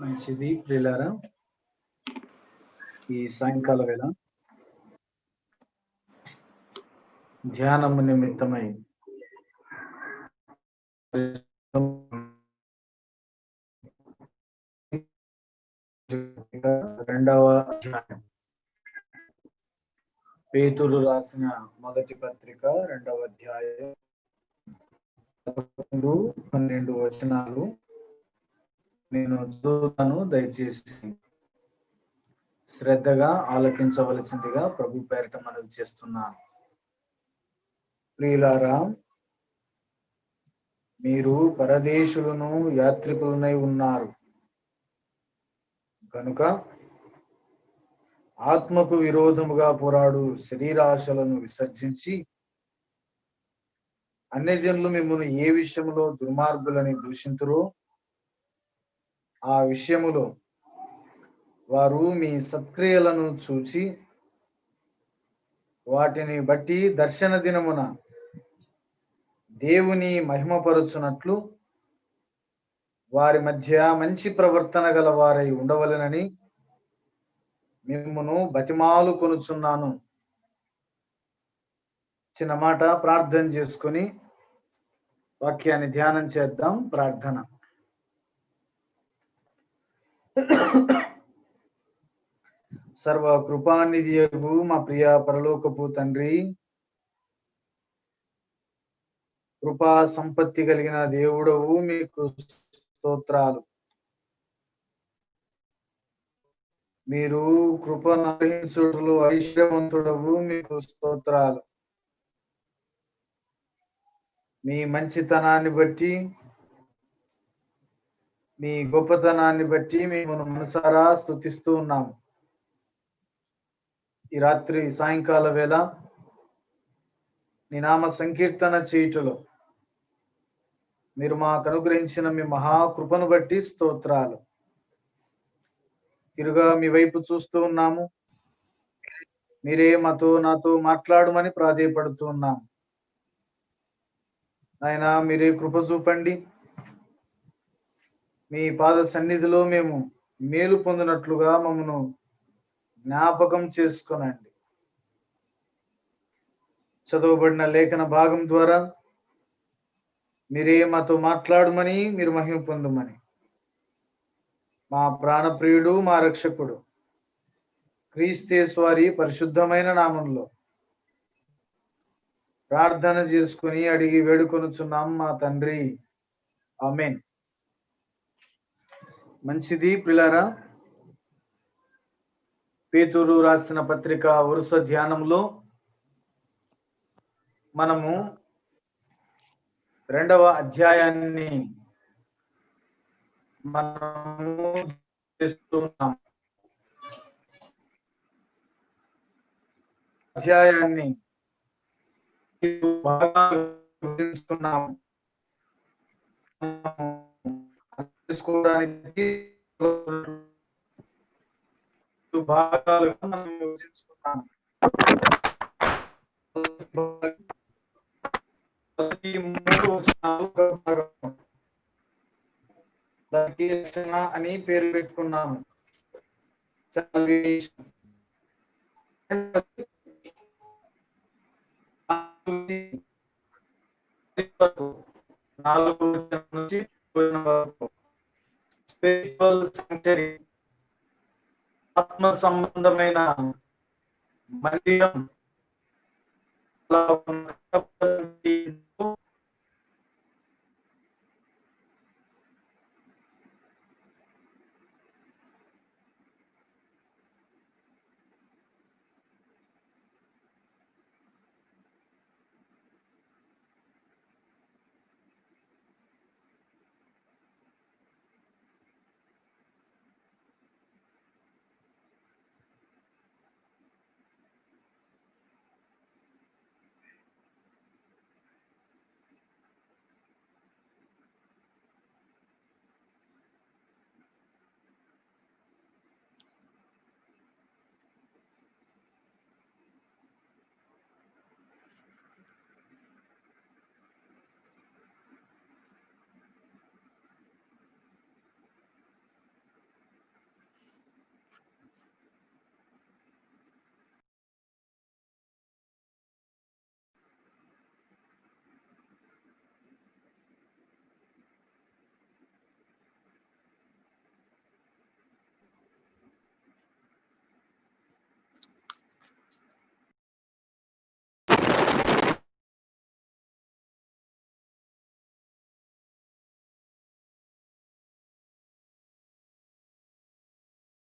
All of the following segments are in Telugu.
మంచిది ప్రియులారా, ఈ సాయంకాల వేళ ధ్యానము నిమిత్తమై రెండవ అధ్యాయం పేతురు రాసిన మొదటి పత్రిక 2వ అధ్యాయం 11-12 వచనాలు నేను చదువుతాను. దయచేసి శ్రద్ధగా ఆలకించవలసిందిగా ప్రభు పేరిట మనవి చేస్తున్నాను. ప్రియులారా, మీరు పరదేశులను యాత్రికులనై ఉన్నారు కనుక ఆత్మకు విరోధముగా పోరాడు శరీరాశలను విసర్జించి అన్యజనులు మిమ్మల్ని ఏ విషయములో దుర్మార్గులని దూషింతురో ఆ విషయములో వారు మీ సత్క్రియలను చూచి వాటిని బట్టి దర్శన దినమున దేవుని మహిమపరచునట్లు వారి మధ్య మంచి ప్రవర్తన గల వారై ఉండవలెనని మిమ్మును బతిమాలు కొనుచున్నాను. చిన్న మాట ప్రార్థన చేసుకొని వాక్యాన్ని ధ్యానం చేద్దాం. ప్రార్థన. సర్వ కృపానిధియగు మా ప్రియ పరలోకపు తండ్రి, కృపా సంపత్తి కలిగిన దేవుడవు, మీకు స్తోత్రాలు. మీరు కృపను అనుగ్రహించుటలో ఐశ్వర్యవంతుడవు, మీకు స్తోత్రాలు. మీ మంచితనాన్ని బట్టి, మీ గొప్పతనాన్ని బట్టి మేము మనసారా స్తుతిస్తూ ఉన్నాము. ఈ రాత్రి సాయంకాల వేళ నీ నామ సంకీర్తన చేయుటలో మీరు మాకు అనుగ్రహించిన మీ మహాకృపను బట్టి స్తోత్రాలు. తిరుగా మీ వైపు చూస్తూ ఉన్నాము. మీరే నాతో మాట్లాడమని ప్రాధేయపడుతూ ఉన్నాము. ఆయన మీరే కృప చూపండి. మీ పాద సన్నిధిలో మేము మేలు పొందినట్లుగా మమ్మను జ్ఞాపకం చేసుకొనండి. చదవబడిన లేఖన భాగం ద్వారా మీరే మాతో మాట్లాడమని, మీరు మహిమ పొందమని మా ప్రాణప్రియుడు, మా రక్షకుడు క్రీస్తేసు వారి పరిశుద్ధమైన నామంలో ప్రార్థన చేసుకుని అడిగి వేడుకొనుచున్నాం మా తండ్రి, ఆమేన్. మంచిది ప్రియులారా, పేతురు రాసిన పత్రిక వరుస ధ్యానంలో మనము 2వ అధ్యాయాన్ని మనము చేస్తున్నాం. అధ్యాయాన్ని బాగా విభజిస్తున్నాము. తెలుసుకోవడానికి భాగాలుగా మనం విభజించుకున్నాము. దానికి రక్షణ అని పేరు పెట్టుకున్నాము. 4 ఆత్మ సంబంధమైన మందిరం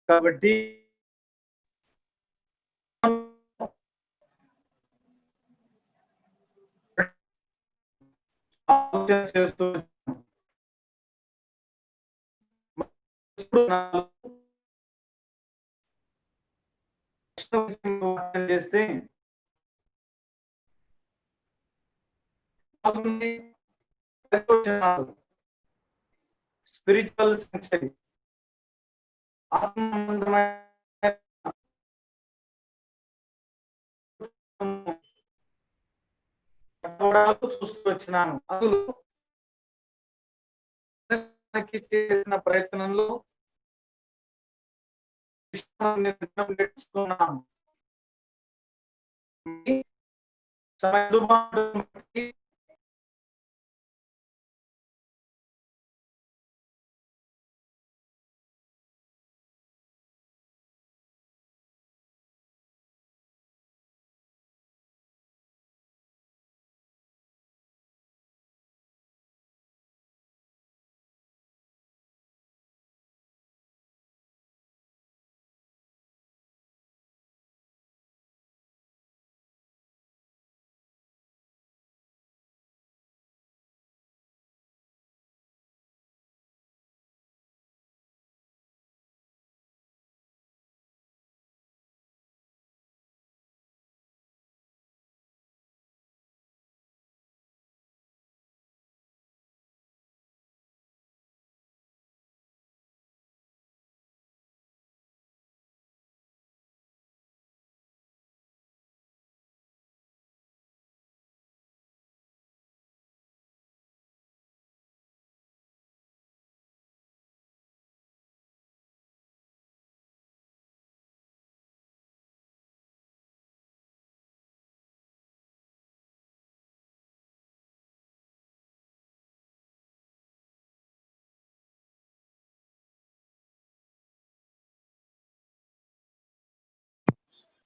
కాబట్టి ఆలోచన చేస్తూ చేస్తే స్పిరిచువల్ సెన్సరీ చూస్తూ వచ్చినాను. అందులో చేసిన ప్రయత్నంలో నేర్చుకున్నాను.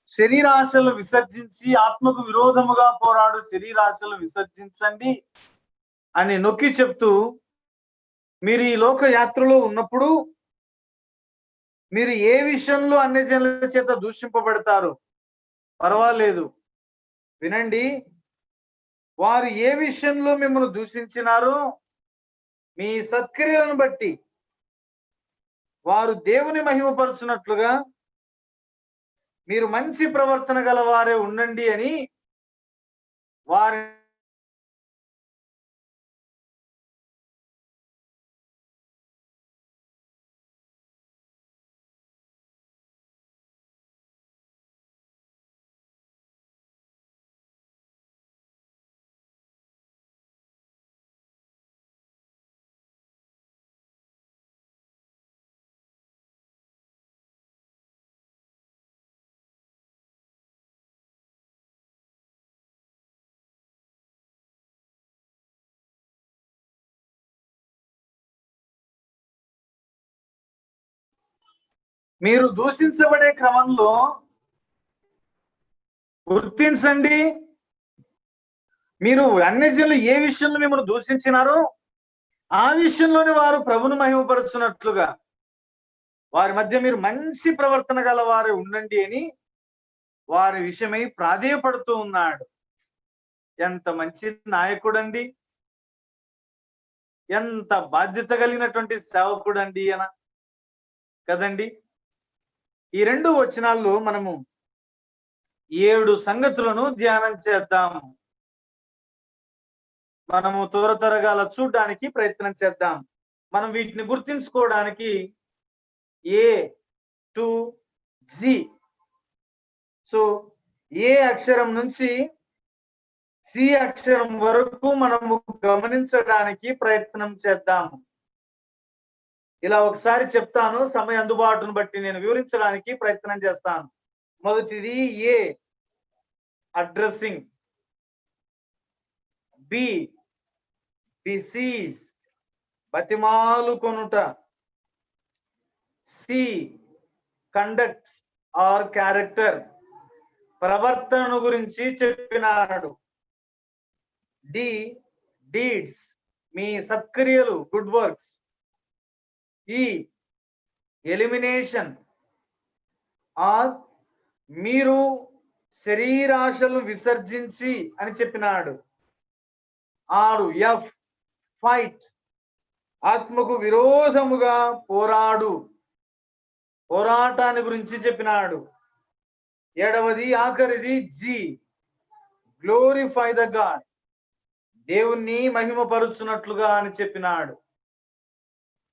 శరీరాశలు విసర్జించి ఆత్మకు విరోధముగా పోరాడు శరీరాశలు విసర్జించండి అని నొక్కి చెప్తూ, మీరు ఈ లోక యాత్రలో ఉన్నప్పుడు మీరు ఏ విషయంలో అన్ని జనుల చేత దూషింపబడతారు పర్వాలేదు, వినండి. వారు ఏ విషయంలో మిమ్మల్ని దూషించినారో మీ సత్క్రియలను బట్టి వారు దేవుని మహిమపరుచున్నట్లుగా మీరు మంచి ప్రవర్తన గల వారే ఉండండి అని వారి మీరు దూషించబడే క్రమంలో గుర్తించండి, మీరు అన్యజనులు ఏ విషయంలో మిమ్మల్ని దూషించినారో ఆ విషయంలోనే వారు ప్రభును మహిమపరుచున్నట్లుగా వారి మధ్య మీరు మంచి ప్రవర్తన గల వారు ఉండండి అని వారి విషయమై ప్రాధేయపడుతూ ఉన్నాడు. ఎంత మంచి నాయకుడండి, ఎంత బాధ్యత కలిగినటువంటి సేవకుడండి అన కదండి. ఈ 2 వచనాల్లో మనము 7 సంగతులను ధ్యానం చేద్దాము. మనము త్వరగా చూడడానికి ప్రయత్నం చేద్దాం. మనం వీటిని గుర్తించుకోవడానికి A to G, సో ఏ అక్షరం నుంచి సి అక్షరం వరకు మనము గమనించడానికి ప్రయత్నం చేద్దాము. ఇలా ఒకసారి చెప్తాను, సమయ అందుబాటును బట్టి నేను వివరించడానికి ప్రయత్నం చేస్తాను. మొదటిది ఏ, అడ్రస్సింగ్. బి, బిసీజ్, బతిమాలు కొనుట. సి, కండక్ట్ ఆర్ క్యారెక్టర్, ప్రవర్తన గురించి చెప్పినాడు. డి, డీడ్స్, మీ సత్క్రియలు, good works. E, elimination, or మీరు శరీరాశలను విసర్జించి అని చెప్పినాడు. 6 ఎఫ్ ఫైట్, ఆత్మకు విరోధముగా పోరాడు, పోరాటాన్ని గురించి చెప్పినాడు. 7వది ఆఖరిది జి, గ్లోరిఫై ద గాడ్, దేవుణ్ణి మహిమపరుచున్నట్లుగా అని చెప్పినాడు.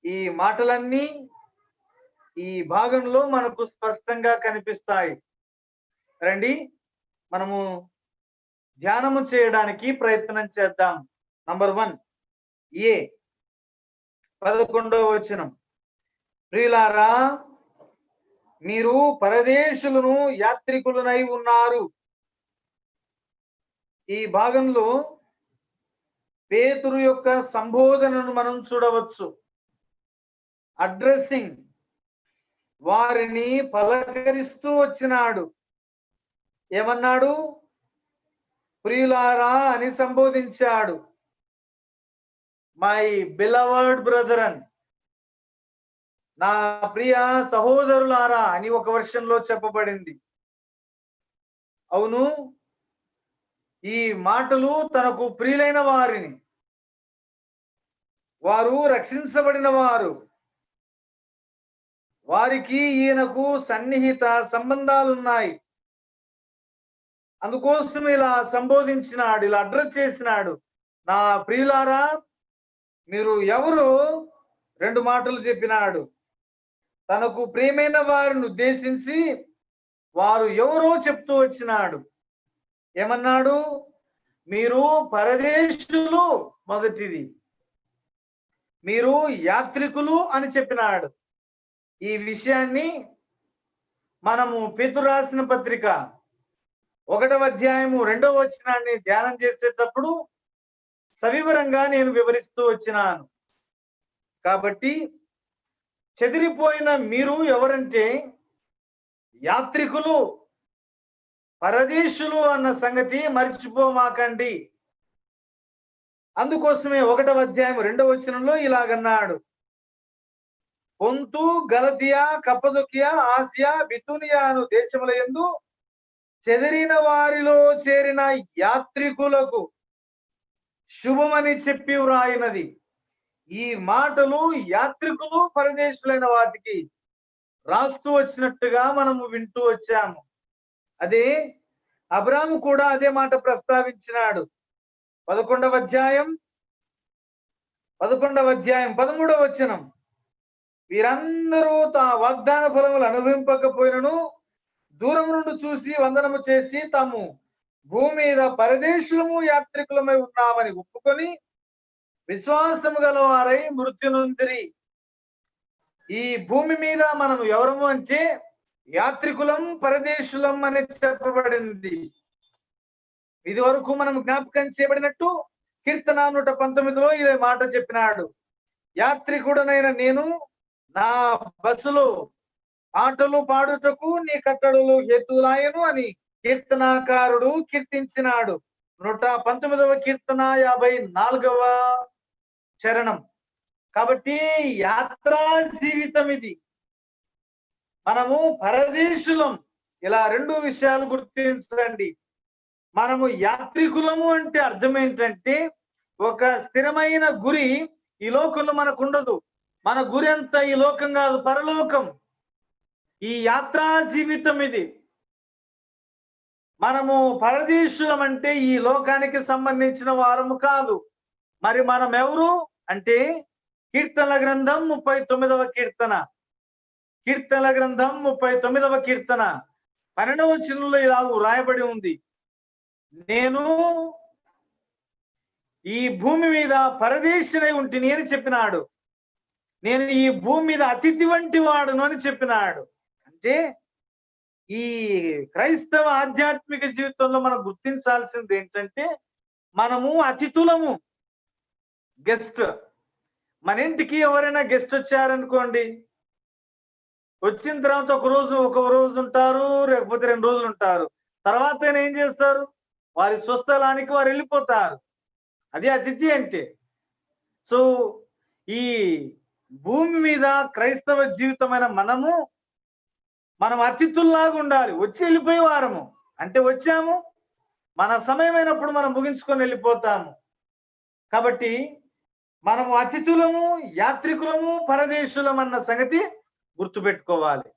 ఈ మాటలన్నీ ఈ భాగంలో మనకు స్పష్టంగా కనిపిస్తాయి. రండి మనము ధ్యానము చేయడానికి ప్రయత్నం చేద్దాం. నంబర్ 1 ఏ 11వ వచనం, ప్రియులారా మీరు పరదేశులను యాత్రికులనై ఉన్నారు. ఈ భాగంలో పేతురు యొక్క సంబోధనను మనం చూడవచ్చు. అడ్రస్సింగ్, వారిని పలకరిస్తూ వచ్చినాడు. ఏమన్నాడు? ప్రియులారా అని సంబోధించాడు. మై బిలవర్డ్ బ్రదరన్, నా ప్రియ సహోదరులారా అని ఒక వర్షంలో చెప్పబడింది. అవును, ఈ మాటలు తనకు ప్రియులైన వారిని, వారు రక్షించబడిన వారు, వారికి ఈయనకు సన్నిహిత సంబంధాలున్నాయి. అందుకోసం ఇలా సంబోధించినాడు, ఇలా అడ్రస్ చేసినాడు. నా ప్రియులారా మీరు ఎవరు? 2 మాటలు చెప్పినాడు. తనకు ప్రియమైన వారిని ఉద్దేశించి వారు ఎవరో చెప్తూ వచ్చినాడు. ఏమన్నాడు? మీరు పరదేశులు మొదటిది, మీరు యాత్రికులు అని చెప్పినాడు. ఈ విషయాన్ని మనము పేతురు రాసిన పత్రిక 1వ అధ్యాయము 2వ వచనాన్ని ధ్యానం చేసేటప్పుడు సవివరంగా నేను వివరిస్తూ వచ్చినాను. కాబట్టి చెదిరిపోయిన మీరు ఎవరంటే యాత్రికులు, పరదేశులు అన్న సంగతి మర్చిపోమాకండి. అందుకోసమే 1వ అధ్యాయం 2వ వచనంలో ఇలాగన్నాడు, పొంతు, గలతియా, కప్పదొకియా, ఆసియా, బితునియా అను దేశముల యందు చెదిరిన వారిలో చేరిన యాత్రికులకు శుభమని చెప్పి వ్రాయినది. ఈ మాటలు యాత్రికులు, పరదేశులైన వాటికి రాస్తూ వచ్చినట్టుగా మనము వింటూ వచ్చాము. అదే అబ్రాము కూడా అదే మాట ప్రస్తావించినాడు. 11వ అధ్యాయం 13వ వచనం, వీరందరూ తా వాగ్దాన ఫలములు అనుభవింపకపోయినను దూరం నుండి చూసి వందనము చేసి తాము భూమి మీద పరదేశులము యాత్రికులమై ఉన్నామని ఒప్పుకొని విశ్వాసము గల వారై మృత్యు నొందిరి. ఈ భూమి మీద మనం ఎవరము అంటే యాత్రికులం, పరదేశులం అని చెప్పబడింది. ఇది వరకు మనం జ్ఞాపకం చేయబడినట్టు కీర్తన 119లో ఈ మాట చెప్పినాడు, యాత్రికుడనైన నేను నా బస్సులో పాటలు పాడుటకు నీ కట్టడలు హేతులాయను అని కీర్తనాకారుడు కీర్తించినాడు. 119వ కీర్తన 54వ చరణం. కాబట్టి యాత్రా జీవితం ఇది. మనము పరదేశులం. ఇలా 2 విషయాలు గుర్తించండి. మనము యాత్రికులము అంటే అర్థం ఏంటంటే ఒక స్థిరమైన గురి ఈ లోకంలో మనకు ఉండదు. మన గురి అంతా ఈ లోకం కాదు, పరలోకం. ఈ యాత్రా జీవితం ఇది. మనము పరదేశులం అంటే ఈ లోకానికి సంబంధించిన వారము కాదు. మరి మనం ఎవరు అంటే కీర్తనల గ్రంథం 39వ కీర్తన, కీర్తనల గ్రంథం 39వ కీర్తన 12వ వచనంలో ఇలా రాయబడి ఉంది, నేను ఈ భూమి మీద పరదేశినై ఉంటిని అని చెప్పినాడు. నేను ఈ భూమి మీద అతిథి వంటి వాడును అని చెప్పినాడు. అంటే ఈ క్రైస్తవ ఆధ్యాత్మిక జీవితంలో మనం గుర్తించాల్సింది ఏంటంటే మనము అతిథులము, గెస్ట్. మన ఇంటికి ఎవరైనా గెస్ట్ వచ్చారనుకోండి, వచ్చిన తర్వాత ఒక రోజు ఉంటారు, లేకపోతే 2 రోజులు ఉంటారు. తర్వాత ఏం చేస్తారు? వారి స్వస్థలానికి వారు వెళ్ళిపోతారు. అది అతిథి అంటే. సో ఈ భూమి మీద క్రైస్తవ జీవితమైన మనము మనం అతిథుల్లాగా ఉండాలి. వచ్చి వెళ్ళిపోయే వారము అంటే వచ్చాము, మన సమయమైనప్పుడు మనం ముగించుకొని వెళ్ళిపోతాము. కాబట్టి మనము అతిథులము, యాత్రికులము, పరదేశులం అన్న సంగతి గుర్తుపెట్టుకోవాలి.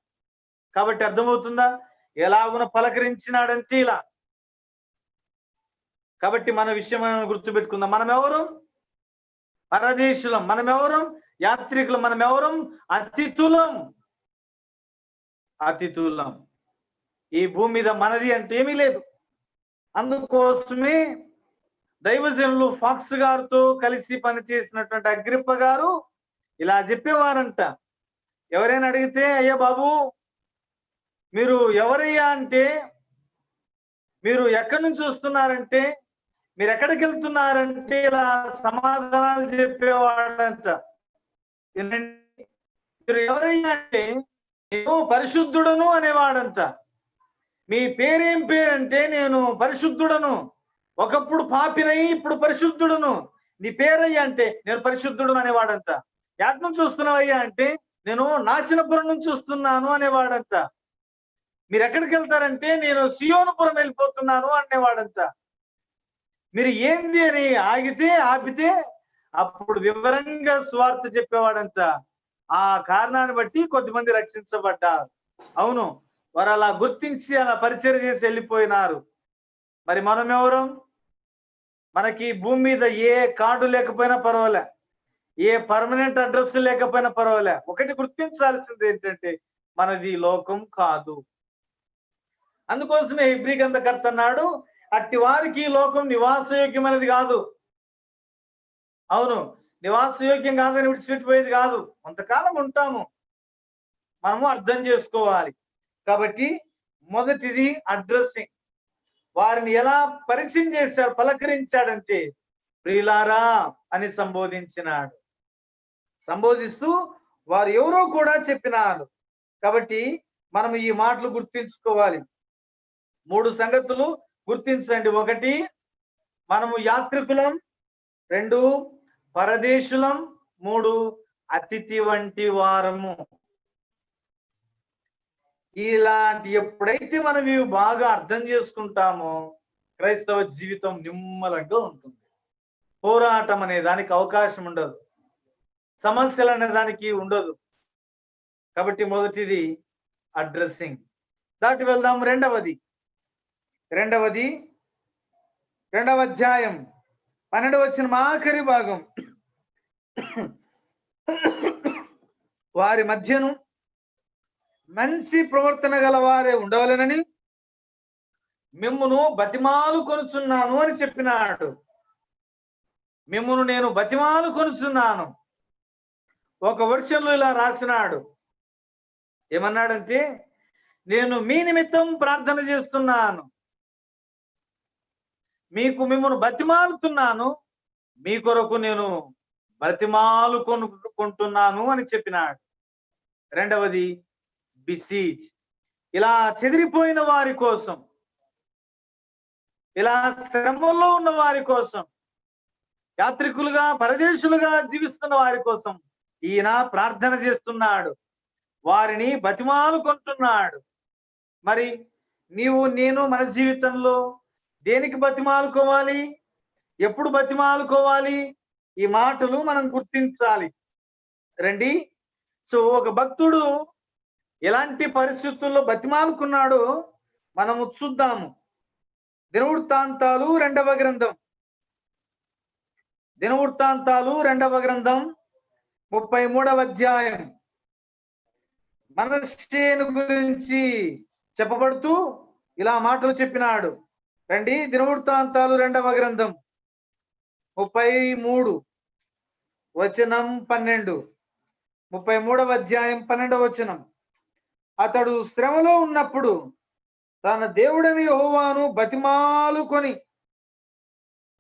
కాబట్టి అర్థమవుతుందా? ఎలాగున పలకరించినాడంటే ఇలా. కాబట్టి మన విషయం గుర్తుపెట్టుకుందాం. మనం ఎవరు? పరదేశులం. మనం ఎవరు? యాత్రికులం. మనం ఎవరు? అతిథులం. అతిథులం. ఈ భూమి మీద మనది అంటే ఏమీ లేదు. అందుకోసమే దైవజనులు ఫాక్స్ గారితో కలిసి పనిచేసినటువంటి అగ్రిప్ప గారు ఇలా చెప్పేవారంట. ఎవరైనా అడిగితే, అయ్యా బాబు మీరు ఎవరయ్యా అంటే, మీరు ఎక్కడి నుంచి వస్తున్నారంటే, మీరు ఎక్కడికి వెళ్తున్నారంటే ఇలా సమాధానాలు చెప్పేవాడంట. మీరు ఎవరయ్యా అంటే, నేను పరిశుద్ధుడను అనేవాడంట. మీ పేరేం పేరంటే, నేను పరిశుద్ధుడను, ఒకప్పుడు పాపినయి ఇప్పుడు పరిశుద్ధుడును. నీ పేరయ్యా అంటే, నేను పరిశుద్ధుడు అనేవాడంట. ఎక్కడి నుంచి వస్తున్నావయ్యా అంటే, నేను నాశనపురం నుంచి వస్తున్నాను అనేవాడంట. మీరు ఎక్కడికి వెళ్తారంటే, నేను సియోనుపురం వెళ్ళిపోతున్నాను అనేవాడంట. మీరు ఏంది అని ఆపితే అప్పుడు వివరంగా స్వార్థ చెప్పేవాడంట. ఆ కారణాన్ని బట్టి కొద్దిమంది రక్షించబడ్డారు. అవును, వారు అలా గుర్తించి అలా పరిచయం చేసి వెళ్ళిపోయినారు. మరి మనం ఎవరు? మనకి భూమి మీద ఏ కార్డు లేకపోయినా పర్వాలే, ఏ పర్మనెంట్ అడ్రస్ లేకపోయినా పర్వాలే, ఒకటి గుర్తించాల్సింది ఏంటంటే మనది లోకం కాదు. అందుకోసమే హెబ్రీ గ్రంథకర్త అన్నాడు, అట్టి వారికి లోకం నివాసయోగ్యమైనది కాదు. అవును, నివాసయోగ్యం కాదని విడిచిపెట్టిపోయేది కాదు. కొంతకాలం ఉంటాము, మనము అర్థం చేసుకోవాలి. కాబట్టి మొదటిది అడ్రస్సింగ్. వారిని ఎలా పరిచయం చేశాడు, పలకరించాడంటే ప్రియులారా అని సంబోధించినాడు. సంబోధిస్తూ వారు ఎవరో కూడా చెప్పినారు. కాబట్టి మనం ఈ మాటలు గుర్తించుకోవాలి. 3 సంగతులు గుర్తించండి. 1, మనము యాత్రికులం. 2, పరదేశులం. 3, అతిథి వంటి వారము. ఇలాంటి ఎప్పుడైతే మనం ఇవి బాగా అర్థం చేసుకుంటామో క్రైస్తవ జీవితం నిమ్మలంగా ఉంటుంది. పోరాటం అనే దానికి అవకాశం ఉండదు, సమస్యలు అనే దానికి ఉండదు. కాబట్టి మొదటిది అడ్రస్సింగ్. దాటి వెళ్దాం. రెండవది 2వ అధ్యాయం 12వ వచనం ఆఖరి భాగం. వారి మధ్యను మంచి ప్రవర్తన గల వారే ఉండవలెనని మిమ్మును బతిమాలు కొనుచున్నాను అని చెప్పినాడు. మిమ్మును నేను బతిమాలు కొనుచున్నాను. ఒక వర్షంలో ఇలా రాసినాడు. ఏమన్నాడంటే, నేను మీ నిమిత్తం ప్రార్థన చేస్తున్నాను, మిమ్మును బతిమాలుతున్నాను, మీ కొరకు నేను బతిమాలు కొనుక్కుంటున్నాను అని చెప్పినాడు. రెండవది బిసీజ్. ఇలా చెదిరిపోయిన వారి కోసం, ఇలా శ్రమల్లో ఉన్న వారి కోసం, యాత్రికులుగా పరదేశులుగా జీవిస్తున్న వారి కోసం ఈయన ప్రార్థన చేస్తున్నాడు, వారిని బతిమాలుకుంటున్నాడు. మరి నేను మన జీవితంలో దేనికి బతిమాలుకోవాలి, ఎప్పుడు బతిమాలుకోవాలి? ఈ మాటలు మనం గుర్తించాలి. రండి. సో ఒక భక్తుడు ఎలాంటి పరిస్థితుల్లో బతిమాలుకున్నాడో మనము చూద్దాము. దినవృత్తాంతాలు 2వ గ్రంథం, 33వ అధ్యాయం. మనష్షేను గురించి చెప్పబడుతూ ఇలా మాటలు చెప్పినాడు. రండి, దినవృత్తాంతాలు 2వ గ్రంథం 33 వచనం 12. 33వ అధ్యాయం 12వ వచనం. అతడు శ్రమలో ఉన్నప్పుడు తన దేవుడని యెహోవాను బతిమాలుకొని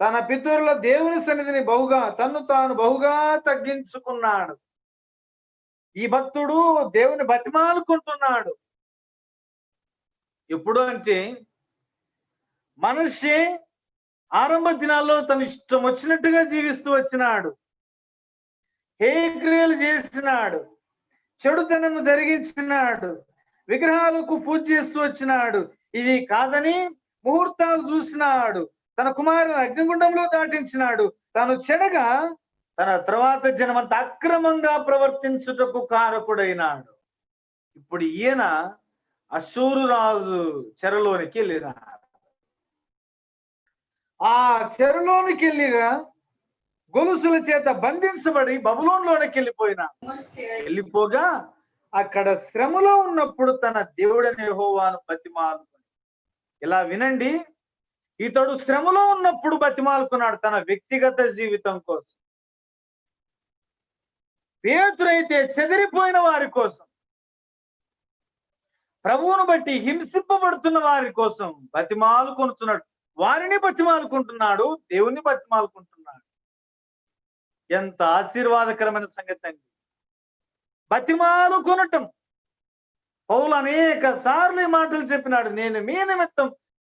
తన పితరుల దేవుని సన్నిధిని తన్ను తాను బహుగా తగ్గించుకున్నాడు. ఈ భక్తుడు దేవుని బతిమాలుకుంటున్నాడు. ఎప్పుడు అంటే మనష్షే ఆరంభ దినాల్లో తన ఇష్టం వచ్చినట్టుగా జీవిస్తూ వచ్చినాడు, హేక్రియలు చేసినాడు, చెడుతనము జరిగించినాడు, విగ్రహాలకు పూజ చేస్తూ వచ్చినాడు. ఇవి కాదని ముహూర్తాలు చూసినాడు. తన కుమారుని అగ్నిగుండంలో దాటించినాడు. తాను చెడగా తన తర్వాత జనమంత అక్రమంగా ప్రవర్తించుటకు కారకుడైనాడు. ఇప్పుడు ఈయన అశూరు రాజు చెరలోనికి వెళ్ళినాడు. ఆ చెరలోనికి గొలుసుల చేత బంధించబడి బబులోన్లోనికి వెళ్ళిపోగా అక్కడ శ్రమలో ఉన్నప్పుడు తన దేవుడైన యెహోవాను బతిమాలుకుని. ఇలా వినండి, ఇతడు శ్రమలో ఉన్నప్పుడు బతిమాలుకున్నాడు తన వ్యక్తిగత జీవితం కోసం. పేతురైతే చెదిరిపోయిన వారి కోసం, ప్రభువును బట్టి హింసింపబడుతున్న వారి కోసం బతిమాలుకొనుచున్నాడు. వారిని బతిమాలుకుంటున్నాడు, దేవుని బతిమాలుకుంటున్నాడు. ఎంత ఆశీర్వాదకరమైన సంగతి అండి బతిమాలుకొనటం. పౌలు అనేక సార్లు ఈ మాటలు చెప్పినాడు, నేను మీ నిమిత్తం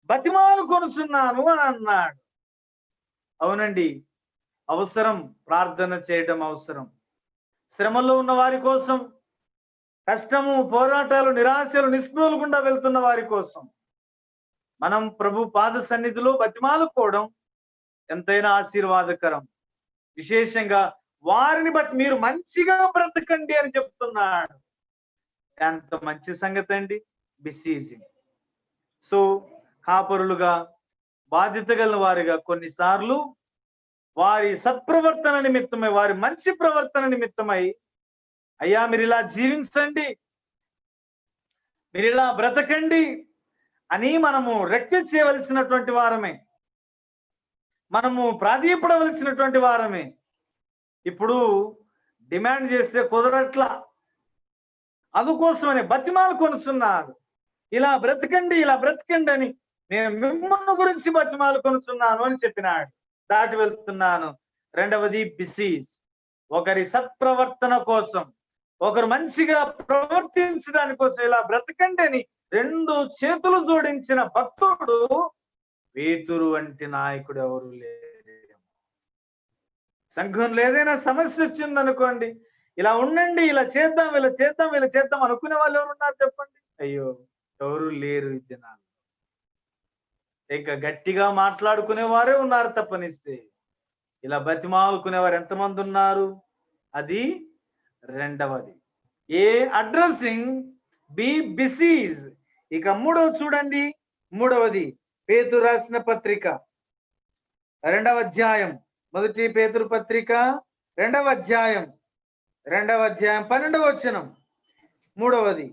బతిమాలుకొనుచున్నాను అని అన్నాడు. అవునండి, అవసరం, ప్రార్థన చేయడం అవసరం. శ్రమలో ఉన్న వారి కోసం, కష్టము, పోరాటాలు, నిరాశలు, నిస్పృహలు గుండా వెళ్తున్న వారి కోసం మనం ప్రభు పాద సన్నిధిలో బతిమాలుకోవడం ఎంతైనా ఆశీర్వాదకరం. విశేషంగా వారిని బట్టి మీరు మంచిగా బ్రతకండి అని చెప్తున్నాడు. ఎంత మంచి సంగతి అండి. బిసీజీ. సో కాపరులుగా, బాధ్యత గల వారిగా కొన్నిసార్లు వారి సత్ప్రవర్తన నిమిత్తమై, వారి మంచి ప్రవర్తన నిమిత్తమై, అయ్యా మీరు ఇలా జీవించండి, మీరు ఇలా బ్రతకండి అని మనము రిక్వెస్ట్ చేయవలసినటువంటి వారమే, మనము ప్రాధేయపడవలసినటువంటి వారమే. ఇప్పుడు డిమాండ్ చేస్తే కుదరట్లా, అందుకోసమని బతిమాలుకొనుచున్నాడు. ఇలా బ్రతకండి, ఇలా బ్రతకండి అని నేను మిమ్మల్ని గురించి బతిమాలుకొనుచున్నాను అని చెప్పినాడు. దాటి వెళ్తున్నాను. రెండవది బిసీజ్. ఒకరి సత్ప్రవర్తన కోసం, ఒకరు మంచిగా ప్రవర్తించడానికి కోసం ఇలా బ్రతకండి అని రెండు చేతులు జోడించిన భక్తుడు పేతురు వంటి నాయకుడు ఎవరు లేరు. సంఘంలో ఏదైనా సమస్య వచ్చిందనుకోండి, ఇలా ఉండండి, ఇలా చేద్దాం, ఇలా చేద్దాం, ఇలా చేద్దాం అనుకునే వాళ్ళు ఎవరు ఉన్నారు చెప్పండి? అయ్యో, ఎవరు లేరు ఈ దినాలు. ఇంకా గట్టిగా మాట్లాడుకునే వారే ఉన్నారు తప్పనిస్తే ఇలా బతిమాలుకునేవారు ఎంతమంది ఉన్నారు? అది రెండవది. ఏ అడ్రసింగ్ బి బిసీజ్. ఇక మూడవది చూడండి. మూడవది పేతురు రాసిన పత్రిక 2వ అధ్యాయం, మొదటి పేతురు పత్రిక 2వ అధ్యాయం 12వ వచనం. మూడవది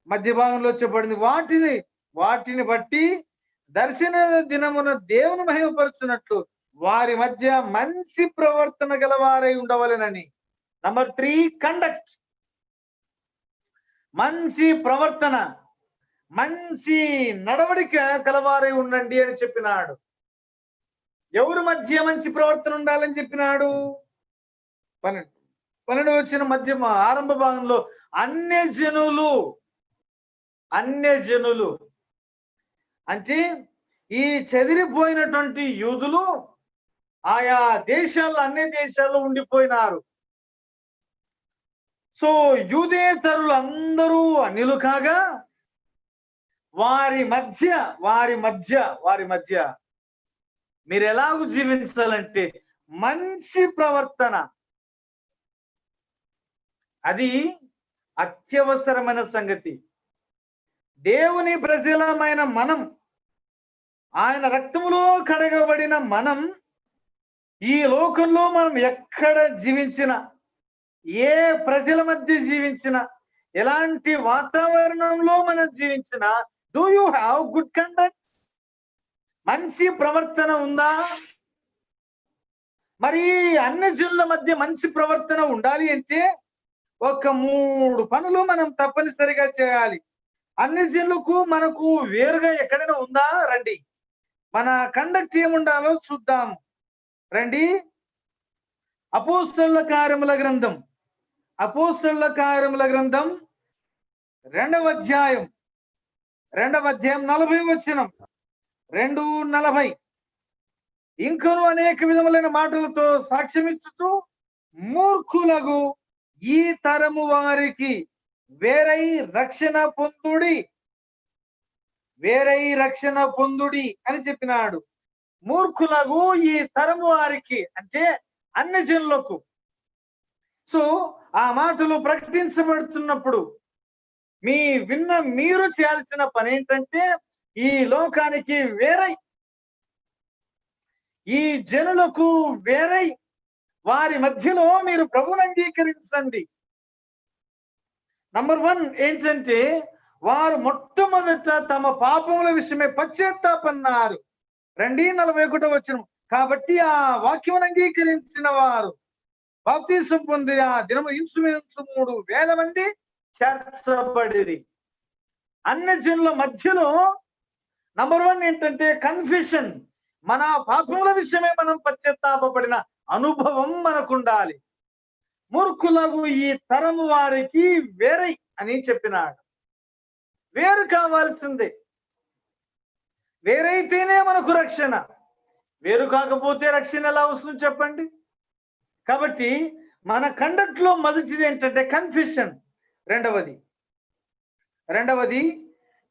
మధ్య భాగంలో చెప్పబడింది, వాటిని బట్టి దర్శన దినమున దేవుని మహిమపరుచున్నట్లు వారి మధ్య మంచి ప్రవర్తన గలవారై ఉండవలెనని. Number 3, conduct. మంచి ప్రవర్తన, మంచి నడవడిక కలవారై ఉండండి అని చెప్పినాడు. ఎవరి మధ్య మంచి ప్రవర్తన ఉండాలని చెప్పినాడు? 12వ వచనం మధ్య ఆరంభ భాగంలో అన్య జనులు అంటే ఈ చెదిరిపోయినటువంటి యూదులు ఆయా దేశాల్లో, అన్ని దేశాల్లో ఉండిపోయినారు. సో యూదేతరులు అందరూ అన్యులు కాగా వారి మధ్య మీరు ఎలాగూ జీవించాలంటే మంచి ప్రవర్తన, అది అత్యవసరమైన సంగతి. దేవుని ప్రజలమైన మనం, ఆయన రక్తములో కడగబడిన మనం, ఈ లోకంలో మనం ఎక్కడ జీవించినా, ఏ ప్రజల మధ్య జీవించినా, ఎలాంటి వాతావరణంలో మనం జీవించినా, do you have good conduct? మంచి ప్రవర్తన ఉందా? మరి అన్ని జనుల మధ్య మంచి ప్రవర్తన ఉండాలి అంటే ఒక 3 పనులు మనం తప్పనిసరిగా చేయాలి. అన్ని జనులకు మనకు వేరుగా ఎక్కడైనా ఉందా? రండి, మన కండక్ట్ ఏముండాలో చూద్దాం. రండి. అపోస్తలుల కార్యముల గ్రంథం 2వ అధ్యాయం 40వ వచనం. 2:40. ఇంకను అనేక విధములైన మాటలతో సాక్ష్యమిచ్చుచు మూర్ఖులకు ఈ తరము వారికి వేరై రక్షణ పొందుడి, వేరై రక్షణ పొందుడి అని చెప్పినాడు. మూర్ఖులకు ఈ తరము వారికి అంటే అన్ని జనులకు. సో ఆ మాటలు ప్రకటించబడుతున్నప్పుడు మీరు చేయాల్సిన పని ఏంటంటే ఈ లోకానికి వేరై, ఈ జనులకు వేరై వారి మధ్యలో మీరు ప్రభువుని అంగీకరించండి. నంబర్ 1 ఏంటంటే వారు మొట్టమొదట తమ పాపముల విషయమే పశ్చాత్తాపన్నారు. 2:41 వచనం. కాబట్టి ఆ వాక్యమును అంగీకరించిన వారు బాప్తిసం పొంది ఆ దినము ఇంచుమించు 3,000 మంది చేర్చబడిరి. అన్ని జనుల మధ్యలో నంబర్ 1 ఏంటంటే కన్ఫెషన్. మన పాపముల విషయమే మనం పశ్చాత్తాపడిన అనుభవం మనకుండాలి. మూర్ఖులకు ఈ తరము వారికి వేరై అని చెప్పినాడు. వేరు కావాల్సిందే. వేరైతేనే మనకు రక్షణ. వేరు కాకపోతే రక్షణ ఎలా వస్తుంది చెప్పండి? కాబట్టి మన కండక్ట్ లో మొదటిది ఏంటంటే కన్ఫెషన్. రెండవది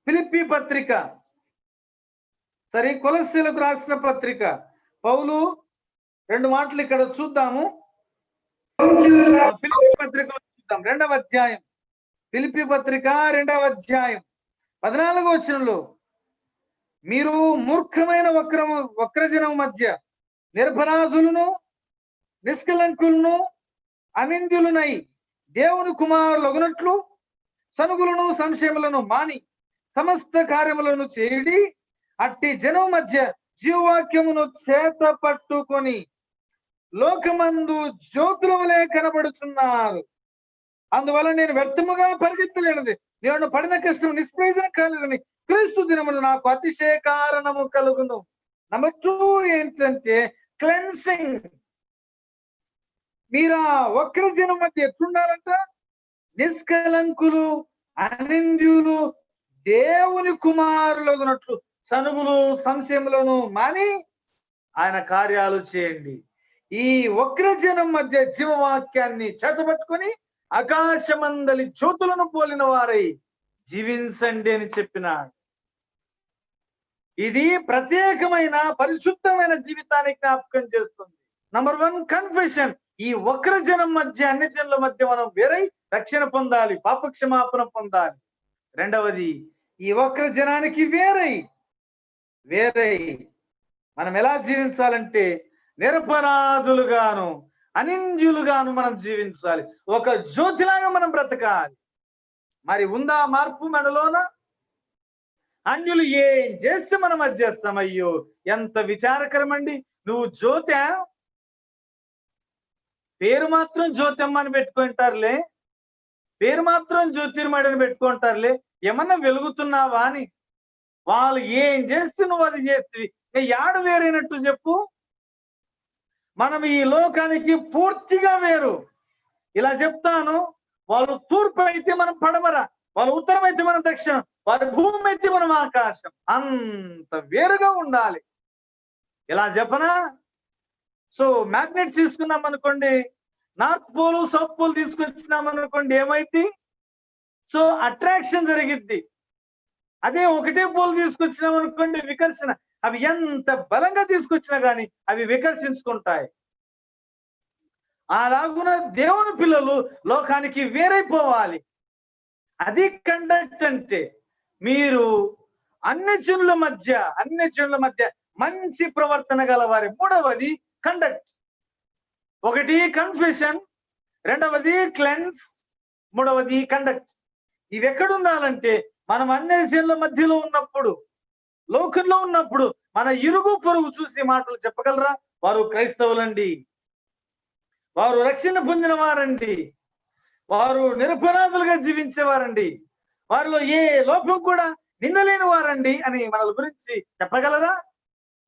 ఫిలిప్పీ పత్రిక, కొలస్సీలకు రాసిన పత్రిక. పౌలు 2 మాటలు ఇక్కడ చూద్దాము. ఫిలిప్పీ పత్రికలో చూద్దాం. 2వ అధ్యాయం, ఫిలిప్పీ పత్రిక 2వ అధ్యాయం 14వ వచనంలో, మీరు మూర్ఖమైన వక్రజనం మధ్య నిర్భరాధులను నిష్కలంకులను అనింద్యులునై దేవుని కుమారులగునట్లు సనుగులను సంశయములను మాని సమస్త కార్యములను చేయుడి. అట్టి జనం మధ్య జీవవాక్యమును చేత పట్టుకొని లోకమందు జ్యోతుల వలె కనబడుచున్నారు. అందువల్ల నేను వ్యర్థముగా పరిగెత్తలేనిది, నేను పడిన కష్టం నిష్ప్రయోజన కాలేదని క్రీస్తు దినమును నాకు అతిశయ కారణము కలుగును. నంబర్ 2 ఏంటంటే క్లెన్సింగ్. మీరు ఆ వక్ర జనం మధ్య ఎట్లుండాలంట? నిష్కలంకులు అనింద్యులు దేవుని కుమారులగునట్లు సనుగులు సంశయములను మాని ఆయన కార్యాలు చేయండి. ఈ వక్రజనం మధ్య జీవవాక్యాన్ని చేతబట్టుకొని ఆకాశమందలి జ్యోతులను పోలిన వారై జీవించండి అని చెప్పినాడు. ఇది ప్రత్యేకమైన పరిశుద్ధమైన జీవితానికి జ్ఞాపకం చేస్తుంది. Number 1 confession. ఈ వక్రజనం మధ్య అన్ని జనుల మధ్య మనం వేరై రక్షణ పొందాలి, పాపక్షమాపణ పొందాలి. రెండవది ఈ వక్రజనానికి వేరై మనం ఎలా జీవించాలంటే నిరపరాధులుగాను అనింద్యులుగాను మనం జీవించాలి. ఒక జ్యోతిలాగా మనం బ్రతకాలి. మరి ఉందా మార్పు మనలోన? అన్యులు ఏం చేస్తే మనం అది చేస్తాం. అయ్యో ఎంత విచారకరం అండి. నువ్వు జ్యోతి, పేరు మాత్రం జ్యోతిమ్మ అని పెట్టుకుంటారులే, పేరు మాత్రం జ్యోతిర్మడిని పెట్టుకుంటారులే, ఏమన్నా వెలుగుతున్నావా అని. వాళ్ళు ఏం చేస్తే నువ్వు అది చేస్తే యాడ వేరైనట్టు చెప్పు. మనం ఈ లోకానికి పూర్తిగా వేరు. ఇలా చెప్తాను, వాళ్ళు తూర్పు అయితే మనం పడమర, వాళ్ళు ఉత్తరం అయితే మనం దక్షిణం, వారి భూమి అయితే మనం ఆకాశం. అంత వేరుగా ఉండాలి. ఇలా చెప్పనా? సో మ్యాగ్నెట్ తీసుకున్నాం అనుకోండి, నార్త్ పోల్ సౌత్ పోల్ తీసుకొచ్చినాం అనుకోండి, ఏమైంది? సో అట్రాక్షన్ జరిగిద్ది. అదే ఒకటే పోల్ తీసుకొచ్చినాం అనుకోండి, వికర్షణ. అవి ఎంత బలంగా తీసుకొచ్చినా కానీ అవి వికర్షించుకుంటాయి. అలాగున దేవుని పిల్లలు లోకానికి వేరైపోవాలి. అది కండక్ట్ అంటే. మీరు అన్ని జనుల మధ్య మంచి ప్రవర్తన గలవారి. మూడవది కండక్ట్. ఒకటి కన్ఫెషన్, రెండవది క్లెన్స్, మూడవది కండక్ట్. ఇవి ఎక్కడ ఉండాలంటే మనం అన్ని జనుల మధ్యలో ఉన్నప్పుడు, లోకంలో ఉన్నప్పుడు మన ఇరుగు పొరుగు చూసి మాటలు చెప్పగలరా? వారు క్రైస్తవులండి, వారు రక్షణ పొందిన వారండి, వారు నిరపరాధులుగా జీవించేవారండి, వారిలో ఏ లోపం కూడా నిందలేని వారండి అని మన గురించి చెప్పగలరా?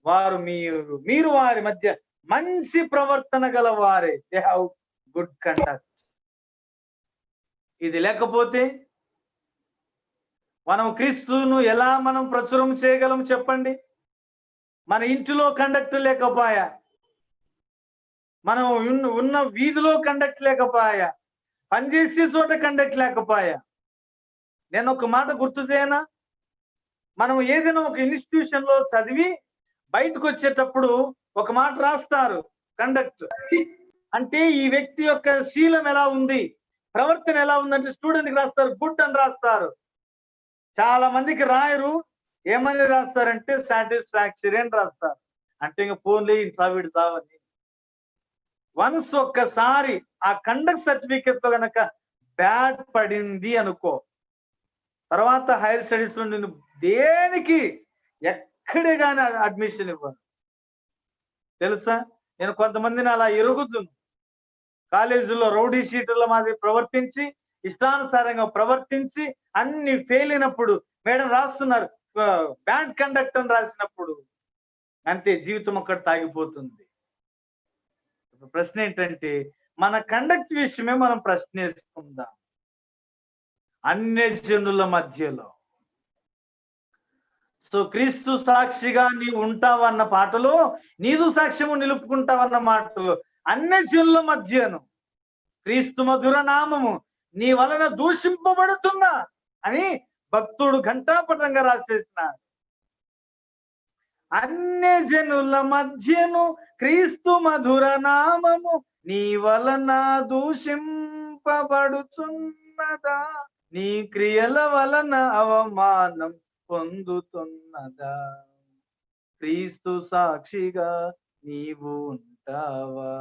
వారు మీరు వారి మధ్య మంచి ప్రవర్తన గల వారే. They have good conduct. ఇది లేకపోతే మనం క్రీస్తును ఎలా మనం ప్రచురం చేయగలం చెప్పండి? మన ఇంటిలో కండక్ట్ లేకపోయా, మనం ఉన్న వీధిలో కండక్ట్ లేకపోయా, పనిచేసే చోట కండక్ట్ లేకపోయా, నేను ఒక మాట గుర్తు చేయనా? మనం ఏదైనా ఒక ఇన్స్టిట్యూషన్ లో చదివి బయటకు వచ్చేటప్పుడు ఒక మాట రాస్తారు కండక్ట్. అంటే ఈ వ్యక్తి యొక్క శీలం ఎలా ఉంది, ప్రవర్తన ఎలా ఉందంటే స్టూడెంట్ కి రాస్తారు గుడ్ అని రాస్తారు. చాలా మందికి రాయరు. ఏమని రాస్తారంటే సాటిస్ఫాక్టరీ అని రాస్తారు. అంటే ఇంక పోన్లే సావిడి సావని. వన్స్ ఒక్కసారి ఆ కండక్ట్ సర్టిఫికెట్ లో గనక బ్యాడ్ పడింది అనుకో, తర్వాత హైయర్ స్టడీస్ లో నేను దేనికి ఎక్కడే కానీ అడ్మిషన్ ఇవ్వను. తెలుసా? నేను కొంతమందిని అలా ఎరుగుతున్నాను. కాలేజీలో రౌడీ షీటర్ల మాదిరి ప్రవర్తించి, ఇష్టానుసారంగా ప్రవర్తించి అన్ని ఫెయిల్ అయినప్పుడు మేడం రాస్తున్నారు బ్యాడ్ కండక్ట్ అని రాసినప్పుడు అంతే, జీవితం ఒక్కటి తాగిపోతుంది. ప్రశ్న ఏంటంటే మన కండక్ట్ విషయమే మనం ప్రశ్నిస్తుందాం అన్య జనుల మధ్యలో. సో క్రీస్తు సాక్షిగా నీవు ఉంటావన్న పాటలో, నీదు సాక్ష్యము నిలుపుకుంటావన్న మాటలో అన్య జనుల మధ్యను క్రీస్తు మధుర నామము నీ వలన దూషింపబడుతున్నా అని భక్తుడు ఘంటాపటంగా రాసేసినాడు. అన్య జనుల మధ్యను క్రీస్తు మధుర నామము నీ వలన దూషింపబడుచున్నదా, నీ క్రియల వలన అవమానం పొందుతున్నదా, క్రీస్తు సాక్షిగా నీవు ఉంటావా,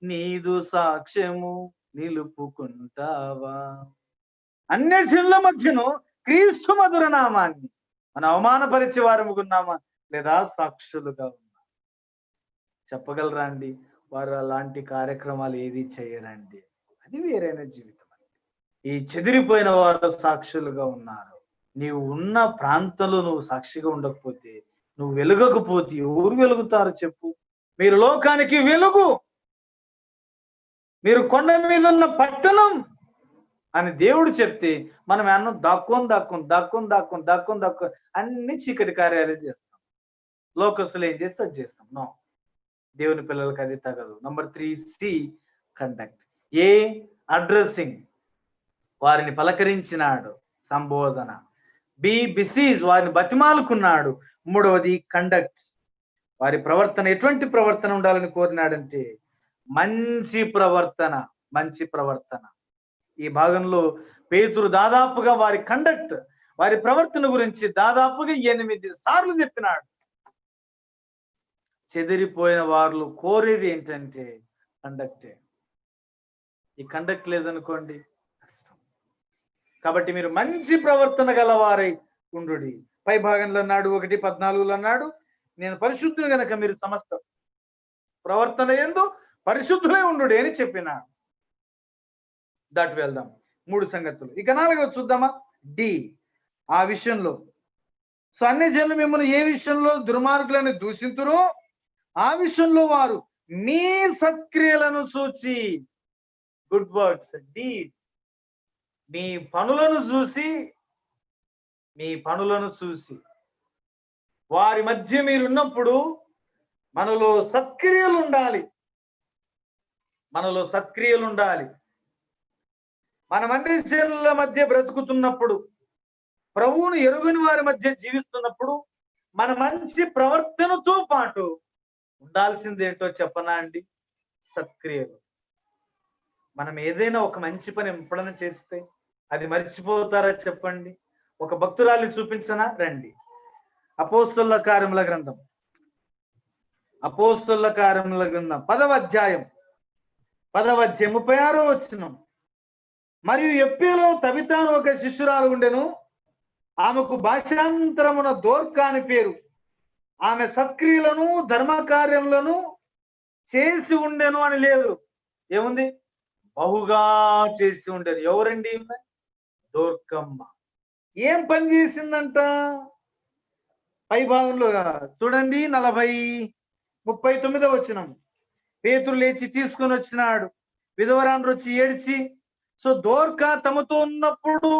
నీదు సాక్ష్యము నిలుపుకుంటావా. అన్య జనుల మధ్యను క్రీస్తు మధుర నామాన్ని మనం అవమానపరిచే వారముకున్నామా లేదా సాక్షులుగా ఉన్నా? చెప్పగలరా అండి? వారు అలాంటి కార్యక్రమాలు ఏది చేయరండి. అది వేరైన జీవితం అండి. ఈ చెదిరిపోయిన వారు సాక్షులుగా ఉన్నారు. నీవు ఉన్న ప్రాంతంలో నువ్వు సాక్షిగా ఉండకపోతే, నువ్వు వెలుగకపోతే ఎవరు వెలుగుతారు చెప్పు? మీరు లోకానికి వెలుగు, మీరు కొండ మీద ఉన్న పట్టణం అని దేవుడు చెప్తే మనం అన్నం దాక్కొని అన్ని చీకటి కార్యాలు చేస్తాం. లోకస్తులు ఏం చేస్తే అది చేస్తాం. నో, దేవుని పిల్లలకి అది తగదు. Number 3C conduct. ఏ అడ్రస్సింగ్, వారిని పలకరించినాడు, సంబోధన. బి బిసీజ్, వారిని బతిమాలుకున్నాడు. మూడవది కండక్ట్, వారి ప్రవర్తన ఎటువంటి ప్రవర్తన ఉండాలని కోరినాడంటే మంచి ప్రవర్తన. మంచి ప్రవర్తన. ఈ భాగంలో పేతురు దాదాపుగా వారి కండక్ట్, వారి ప్రవర్తన గురించి దాదాపుగా 8 సార్లు చెప్పినాడు. చెదిరిపోయిన వారు కోరేది ఏంటంటే కండక్టే. ఈ కండక్ట్ లేదనుకోండి కష్టం. కాబట్టి మీరు మంచి ప్రవర్తన గలవారై ఉండుడి. పై భాగంలో అన్నాడు 1:14 అన్నాడు, నేను పరిశుద్ధులు గనక మీరు సమస్త ప్రవర్తన యందు పరిశుద్ధులై ఉండుడి అని చెప్పినాడు. దాటి వెళ్దాం. 3 సంగతులు. ఇక 4వ చూద్దామా? డి, ఆ విషయంలో. సో అన్ని జనులు మిమ్మల్ని ఏ విషయంలో దుర్మార్గులను దూషింతురో ఆ విషయంలో వారు మీ సత్క్రియలను చూచి, గుడ్ వర్డ్స్, డీడ్, మీ పనులను చూసి వారి మధ్య మీరున్నప్పుడు మనలో సత్క్రియలు ఉండాలి. మనం అన్ని జనుల మధ్య బ్రతుకుతున్నప్పుడు, ప్రభువును ఎరుగని వారి మధ్య జీవిస్తున్నప్పుడు మన మంచి ప్రవర్తనతో పాటు ఉండాల్సింది ఏంటో చెప్పనా అండి? సత్క్రియలు. మనం ఏదైనా ఒక మంచి పని ఎప్పుడైనా చేస్తే అది మర్చిపోతారా చెప్పండి? ఒక భక్తురాలి చూపించనా? రండి. అపోస్తలుల కార్యముల గ్రంథం 10వ అధ్యాయం 36వ వచనం. మరియు ఎప్పేలో తబితాను ఒక శిష్యురాలు ఉండెను, ఆమెకు భాషాంతరమున దోర్కా అని పేరు. ఆమె సత్క్రియలను ధర్మకార్యములను చేసి ఉండెను అని లేదు, ఏముంది? బహుగా చేసి ఉండేది. ఎవరండి? దోర్కమ్మ. ఏం పని చేసిందంట? పై భాగంలో చూడండి, 39వ వచనం. పేతురు లేచి తీసుకొని వచ్చినాడు, విధవరాండ్రు వచ్చి ఏడ్చి, సో దోర్కా తమతో ఉన్నప్పుడు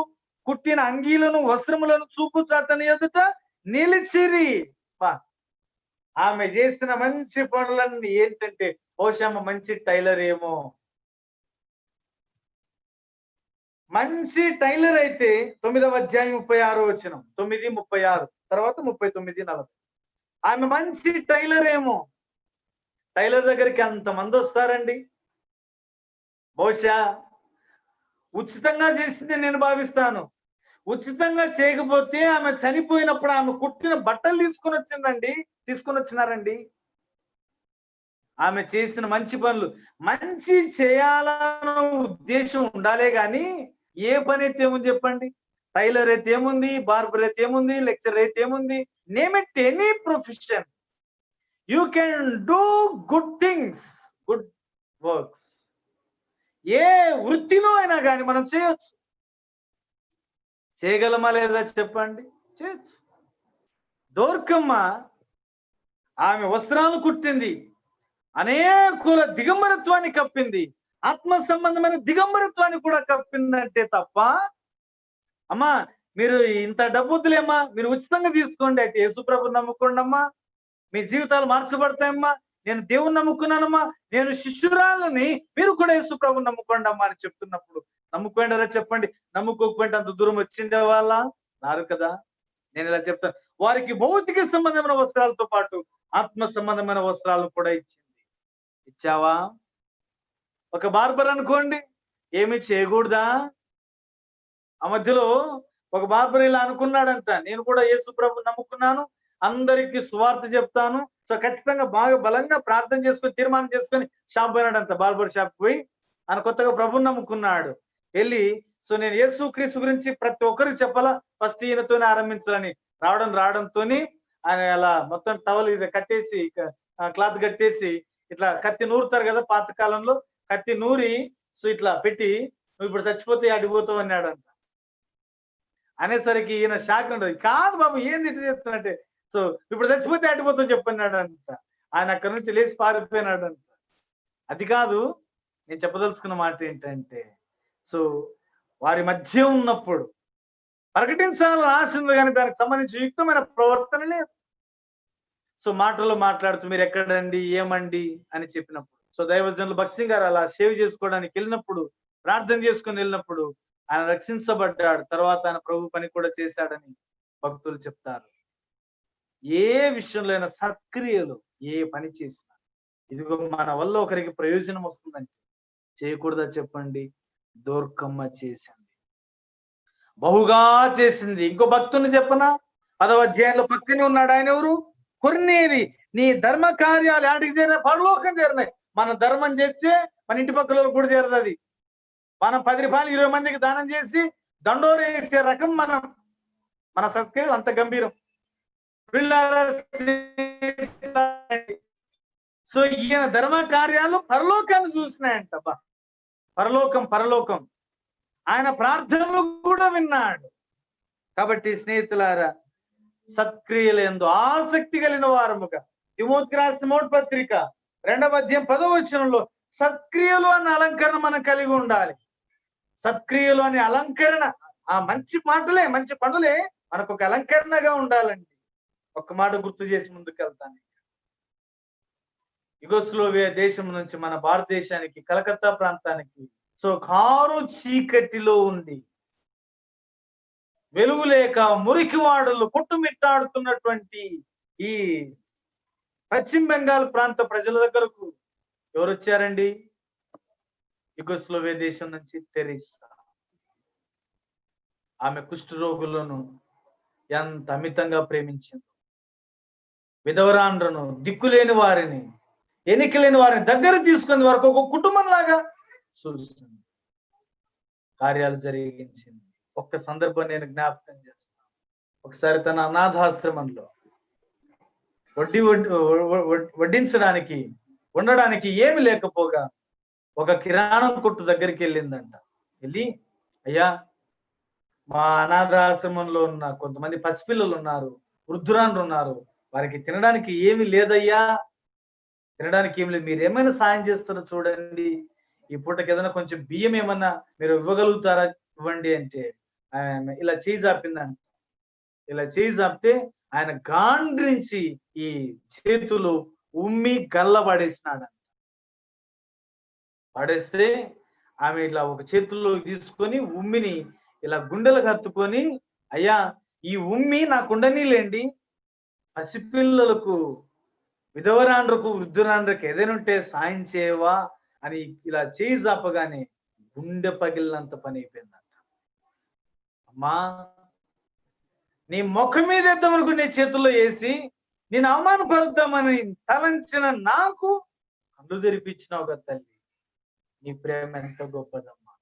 కుట్టిన అంగీలను వస్త్రములను చూపుచు అతని ఎదుట నిలిచిరి. ఆమె చేసిన మంచి పనులన్నీ ఏంటంటే, బహుశా మంచి టైలర్ ఏమో, మంచి టైలర్ అయితే 9వ అధ్యాయం 36వ వచనం, 9:36 తర్వాత 39:40. ఆమె మంచి టైలర్ ఏమో. టైలర్ దగ్గరికి అంతమంది వస్తారండి. బహుశా ఉచితంగా చేసింది నేను భావిస్తాను. ఉచితంగా చేయకపోతే ఆమె చనిపోయినప్పుడు ఆమె కుట్టిన బట్టలు తీసుకొని వచ్చినారండి. ఆమె చేసిన మంచి పనులు, మంచి చేయాలన్న ఉద్దేశం ఉండాలే గాని ఏ పని అయితే ఏముంది చెప్పండి? టైలర్ అయితే ఏముంది, బార్బర్ అయితే ఏముంది, లెక్చరర్ అయితే ఏముంది, name it any profession. You can do good things, good works. ఏ వృత్తిలో అయినా కానీ మనం చేయొచ్చు. చేయగలమా లేదా చెప్పండి? చేయొచ్చు. దోర్కమ్మ ఆమె వస్త్రాలు కుట్టింది, అనేకుల దిగంబరత్వాన్ని కప్పింది, ఆత్మ సంబంధమైన దిగంబరత్వాన్ని కూడా కప్పిందంటే తప్ప, అమ్మా మీరు ఇంత డబ్బు వద్దులేమ్మా, మీరు ఉచితంగా తీసుకోండి, అయితే యేసుప్రభుని నమ్ముకోండి అమ్మా, మీ జీవితాలు మార్చబడతాయమ్మా, నేను దేవుని నమ్ముకున్నానమ్మా, నేను శిష్యురాలని, మీరు కూడా యేసుప్రభుని నమ్ముకోండి అమ్మా అని చెప్తున్నప్పుడు నమ్ముకోండి చెప్పండి. నమ్ముకోకపోయింటే అంత దూరం వచ్చిండే వాళ్ళ నారు కదా. నేను ఇలా చెప్తాను, వారికి భౌతిక సంబంధమైన వస్త్రాలతో పాటు ఆత్మ సంబంధమైన వస్త్రాలను కూడా ఇచ్చావా? ఒక బార్బర్ అనుకోండి, ఏమి చేయకూడదా? ఆ మధ్యలో ఒక బార్బర్ ఇలా అనుకున్నాడంట, నేను కూడా యేసుప్రభుని నమ్ముకున్నాను, అందరికి సువార్త చెప్తాను, సో ఖచ్చితంగా బాగా బలంగా ప్రార్థన చేసుకొని తీర్మానం చేసుకొని షాప్ పోయినాడంట. బార్బర్ షాప్ పోయి ఆయన కొత్తగా ప్రభుని నమ్ముకున్నాడు. వెళ్ళి సో నేను యేసు క్రీస్తు గురించి ప్రతి ఒక్కరికి చెప్పాలా, ఫస్ట్ ఈయనతోనే ఆరంభించాలని రావడంతోని ఆయన అలా మొత్తం టవల్ ఇది కట్టేసి, క్లాత్ కట్టేసి ఇట్లా కత్తి నూరుతారు కదా పాత కాలంలో, కత్తి నూరి సో ఇట్లా పెట్టి, నువ్వు ఇప్పుడు చచ్చిపోతే అడిగిపోతావు అన్నాడంట. అనేసరికి ఈయన షాక్ ఉండదు, కాదు బాబు ఏంది ఇట్లా చేస్తున్నట్టే, సో ఇప్పుడు చచ్చిపోతే అడిగిపోతావు చెప్పన్నాడు అంట. ఆయన అక్కడి నుంచి లేచి పారిపోయినాడు అంట. అది కాదు నేను చెప్పదలుచుకున్న మాట ఏంటంటే, సో వారి మధ్య ఉన్నప్పుడు ప్రకటించాలని ఆశ ఉంది కానీ దానికి సంబంధించి యుక్తమైన ప్రవర్తన లేదు. సో మాటల్లో మాట్లాడుతూ మీరు ఎక్కడండి, ఏమండి అని చెప్పినప్పుడు, సో దైవజనులు భక్సింగ్ గారు అలా సేవ్ చేసుకోవడానికి వెళ్ళినప్పుడు, ప్రార్థన చేసుకుని వెళ్ళినప్పుడు ఆయన రక్షించబడ్డాడు. తర్వాత ఆయన ప్రభు పని కూడా చేశాడని భక్తులు చెప్తారు. ఏ విషయంలో అయినా సత్క్రియలు ఏ పని చేసినా, ఇదిగో మన వల్ల ఒకరికి ప్రయోజనం వస్తుందంటే చేయకూడదా చెప్పండి? దోర్కమ్మ చేసింది, బహుగా చేసింది. ఇంకో భక్తుని చెప్పనా, 10వ అధ్యాయంలో పక్కనే ఉన్నాడు ఆయన ఎవరు? కొర్నేలి. నీ ధర్మ కార్యాలు ఆడికి చేరిన పరలోకం చేరినాయి. మన ధర్మం చేస్తే మన ఇంటి పక్కల కూడా చేరదు. అది మనం 10 రూపాయలు 20 మందికి దానం చేసి దండోరేసే రకం మన సత్క్రియలు అంత గంభీరం. సో ఈయన ధర్మ కార్యాలు పరలోకాన్ని చూసినాయంట. పరలోకం ఆయన ప్రార్థనలు కూడా విన్నాడు. కాబట్టి స్నేహితులారా, సత్క్రియలందు ఆసక్తి కలిగిన వారముగా, తిమోతికి రాసిన మొదటి పత్రిక 2వ అధ్యాయం 10వ వచనంలో సత్క్రియలు అనే అలంకరణ మనం కలిగి ఉండాలి. సత్క్రియలు అనే అలంకరణ, ఆ మంచి మాటలే మంచి పనులే మనకు ఒక అలంకరణగా ఉండాలండి. ఒక్క మాట గుర్తు చేసి ముందుకు వెళ్తాను. యుగోస్లోవియా దేశం నుంచి మన భారతదేశానికి, కలకత్తా ప్రాంతానికి సో కారు చీకటిలో ఉండి వెలుగు లేక మురికి వాడలు కొట్టుమిట్టాడుతున్నటువంటి ఈ పశ్చిమ బెంగాల్ ప్రాంత ప్రజల దగ్గరకు ఎవరు వచ్చారండి? యుగోస్లోవియా దేశం నుంచి తెరీసా. ఆమె కుష్ఠరోగులను ఎంత అమితంగా ప్రేమించింది. విధవరాండ్రను, దిక్కులేని వారిని, ఎన్నికలేని వారిని దగ్గర తీసుకునే వరకు ఒక కుటుంబం లాగా చూస్తుంది, కార్యాలు జరిగించింది. ఒక్క సందర్భం నేను జ్ఞాపకం చేస్తాను. ఒకసారి తన అనాథాశ్రమంలో వడ్డించడానికి ఉండడానికి ఏమి లేకపోగా ఒక కిరాణం కొట్టు దగ్గరికి వెళ్ళిందంట. వెళ్ళి, అయ్యా మా అనాథాశ్రమంలో ఉన్న కొంతమంది పసిపిల్లలు ఉన్నారు, వృద్ధురాండ్రు ఉన్నారు, వారికి తినడానికి ఏమి లేదయ్యా, తినడానికి ఏమి లేదు, మీరు ఏమైనా సాయం చేస్తారో చూడండి, ఈ పూటకి ఏదైనా కొంచెం బియ్యం ఏమన్నా మీరు ఇవ్వగలుగుతారా ఇవ్వండి అంటే ఆయన ఇలా చేయి జాపిందంట. ఇలా చేయి జాపితే ఆయన గాండ్రించి ఈ చేతులు ఉమ్మి గల్ల పడేసినాడంట. పడేస్తే ఆమె ఇలా ఒక చేతుల్లో తీసుకొని ఉమ్మిని ఇలా గుండెలకు హత్తుకొని, అయ్యా ఈ ఉమ్మి నాకుండనీలేండి, పసిపిల్లలకు, విధవరాండ్రకు, వృద్ధురాండ్రకు ఏదైనా ఉంటే సాయం చేయవా అని ఇలా చేయి జాపగానే గుండె పగిలినంత పని అయిపోయిందంట. అమ్మా, నీ ముఖం మీద వేద్దామనుకుని నీ చేతుల్లో వేసి నేను అవమానపరుద్దామని తలంచిన నాకు కళ్ళు తెరిపించినావు కదా తల్లి, నీ ప్రేమ ఎంత గొప్పదమ్మా.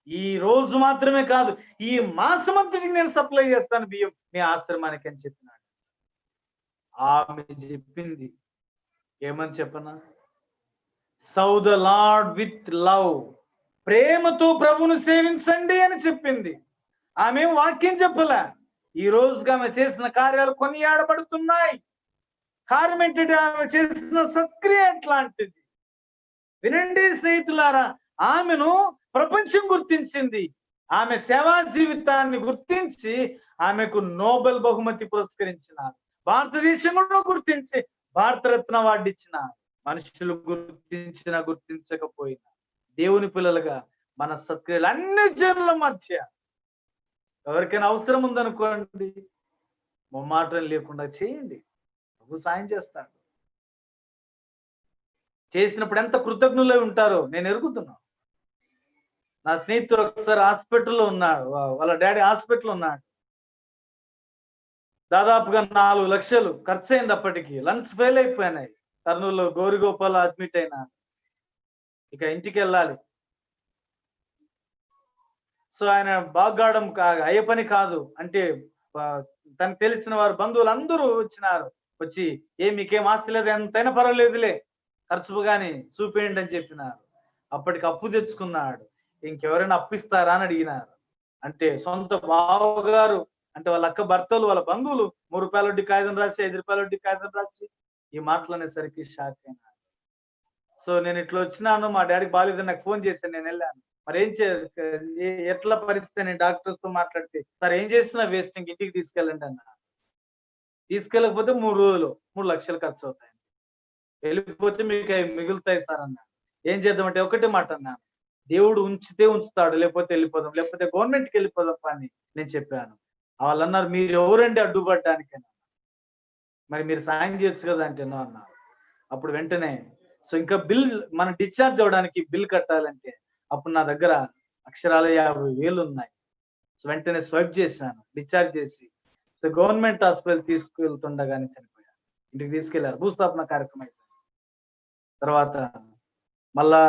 ఈ రోజు మాత్రమే కాదు, ఈ మాసమంతటికి నేను సప్లై చేస్తాను బియ్యం మీ ఆశ్రమానికి అని చెప్పినాడు. ఆమె చెప్పింది ఏమని చెప్పనా? సౌ ద లార్డ్ విత్ లవ్, ప్రేమతో ప్రభువును సేవించండి అని చెప్పింది. ఆమె వాక్యం చెప్పలే. ఈ రోజుగా ఆమె చేసిన కార్యాలు కొనియాడబడుతున్నాయి. కార్యం ఏంటంటే ఆమె చేసిన సత్క్రియ ఎట్లాంటిది వినండి స్నేహితులారా. ఆమెను ప్రపంచం గుర్తించింది. ఆమె సేవా జీవితాన్ని గుర్తించి ఆమెకు నోబెల్ బహుమతి పురస్కరించినారు. భారతదేశం కూడా గుర్తించి భారతరత్న అవార్డు ఇచ్చినారు. మనుషులు గుర్తించినా గుర్తించకపోయినా దేవుని పిల్లలుగా మన సత్క్రియలు అన్ని జనుల మధ్య ఎవరికైనా అవసరం ఉందనుకోండి, మొమ్మాటం లేకుండా చేయండి, ప్రభు సాయం చేస్తాడు. చేసినప్పుడు ఎంత కృతజ్ఞులై ఉంటారో నేను ఎరుగుతున్నా. నా స్నేహితుడు ఒకసారి హాస్పిటల్లో ఉన్నాడు, వాళ్ళ డాడీ హాస్పిటల్ ఉన్నాడు. దాదాపుగా 4 లక్షలు ఖర్చు అయింది. అప్పటికి లంగ్స్ ఫెయిల్ అయిపోయినాయి. కర్నూలులో గోరిగోపాల్ అడ్మిట్ అయినా. ఇక ఇంటికి వెళ్ళాలి. సో ఆయన బాగాడం అయ్యే పని కాదు అంటే తనకు తెలిసిన వారు బంధువులు అందరూ వచ్చినారు. వచ్చి మీకేం ఆస్తి లేదు, ఎంతైనా పర్వాలేదులే, ఖర్చు కానీ చూపేయండి అని చెప్పినారు. అప్పటికి అప్పు తెచ్చుకున్నాడు. ఇంకెవరైనా అప్పిస్తారా అని అడిగినారు. అంటే సొంత బావగారు అంటే వాళ్ళ అక్క భర్తలు, వాళ్ళ బంధువులు 3 రూపాయల వడ్డీ కాగితం రాసి, 5 రూపాయల వడ్డీ కాగితం రాసి ఈ మాటలు అనేసరికి షాక్ అయినా. సో నేను ఇట్లా వచ్చినాను, మా డాడీకి బాగాలేదు, నాకు ఫోన్ చేశాను, నేను వెళ్ళాను. మరి ఏం ఎట్లా పరిస్థితి? నేను డాక్టర్స్ తో మాట్లాడితే, సార్ ఏం చేస్తున్నా వేస్ట్, ఇంటికి తీసుకెళ్ళండి అన్న. తీసుకెళ్ళకపోతే 3 రోజులు 3 లక్షలు ఖర్చు అవుతాయి, వెళ్ళిపోతే మీకు మిగులుతాయి సార్ అన్న. ఏం చేద్దామంటే ఒకటే మాట అన్నా, దేవుడు ఉంచితే ఉంచుతాడు, లేకపోతే వెళ్ళిపోదాం, లేకపోతే గవర్నమెంట్కి వెళ్ళిపోదాం అని నేను చెప్పాను. వాళ్ళు అన్నారు, మీరు ఎవరండి అడ్డుపడడానికైనా, మరి మీరు సాయం చేయొచ్చు కదా అంటే అన్నారు. అప్పుడు వెంటనే సో ఇంకా బిల్ మనం డిశ్చార్జ్ అవ్వడానికి బిల్ కట్టాలంటే అప్పుడు నా దగ్గర అక్షరాల 50,000 ఉన్నాయి. సో వెంటనే స్వైప్ చేశాను, డిశ్చార్జ్ చేసి సో గవర్నమెంట్ హాస్పిటల్ తీసుకెళ్తుండగానే చనిపోయాను. ఇంటికి తీసుకెళ్లారు, భూస్థాపన కార్యక్రమం అయిపోయింది. తర్వాత మళ్ళా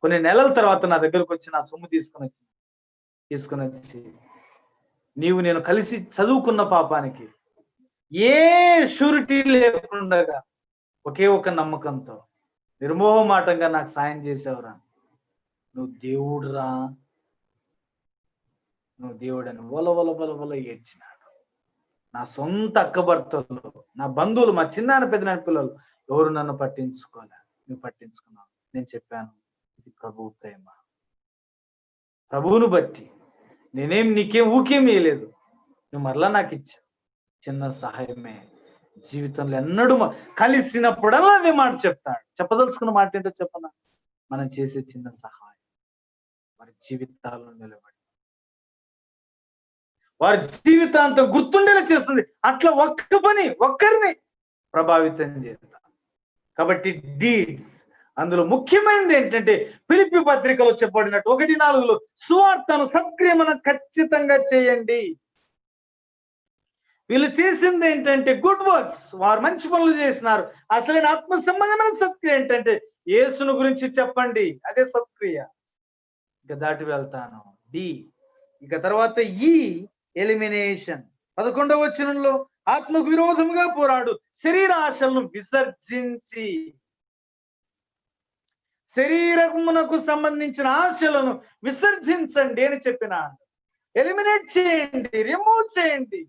కొన్ని నెలల తర్వాత నా దగ్గరకు వచ్చి నా సొమ్ము తీసుకొని వచ్చి నీవు నేను కలిసి చదువుకున్న పాపానికి ఏ షూరిటీ లేకుండా ఒకే ఒక నమ్మకంతో నిర్మోహమాటంగా నాకు సాయం చేసావురా, నువ్వు దేవుడురా, నువ్వు దేవుడని వల ఏడ్చినాడు. నా సొంత అక్కభర్తలు, నా బంధువులు, మా చిన్నాన్న పెద్దనాన్న పిల్లలు ఎవరు నన్ను పట్టించుకోలే, నువ్వు పట్టించుకున్నావు. నేను చెప్పాను, ఇది ప్రభువు ప్రేమ. ప్రభువును బట్టి నేనేం నీకేం ఊకేం వేయలేదు, నువ్వు మరలా నాకు ఇచ్చావు. చిన్న సహాయమే జీవితంలో ఎన్నడూ కలిసినప్పుడల్లా అదే మాట చెప్తాడు. చెప్పదలుచుకున్న మాట ఏంటో చెప్పనా? మనం చేసే చిన్న సహాయం వారి జీవితాల్లో నిలబడి వారి జీవితాంతం గుర్తుండేలా చేస్తుంది. అట్లా ఒక్క పని ఒక్కరిని ప్రభావితం చేస్తాం. కాబట్టి డీడ్స్ అందులో ముఖ్యమైనది ఏంటంటే ఫిలిప్పీ పత్రికలో చెప్పబడినట్టు 1:4 సువార్తను సత్క్రియమను ఖచ్చితంగా చేయండి. వీళ్ళు చేసింది ఏంటంటే గుడ్ వర్క్స్, వారు మంచి పనులు చేసినారు. అసలైన ఆత్మ సంబంధమైన సత్క్రియ ఏంటంటే యేసును గురించి చెప్పండి, అదే సత్క్రియ. ఇక దాటి వెళ్తాను డి. ఇక తర్వాత ఈ ఎలిమినేషన్ 11వ వచనంలో ఆత్మకు విరోధముగా పోరాడు శరీర ఆశలను విసర్జించి, శరీరమునకు సంబంధించిన ఆశలను విసర్జించండి అని చెప్పినాడు. ఎలిమినేట్ చేయండి, రిమూవ్ చేయండి.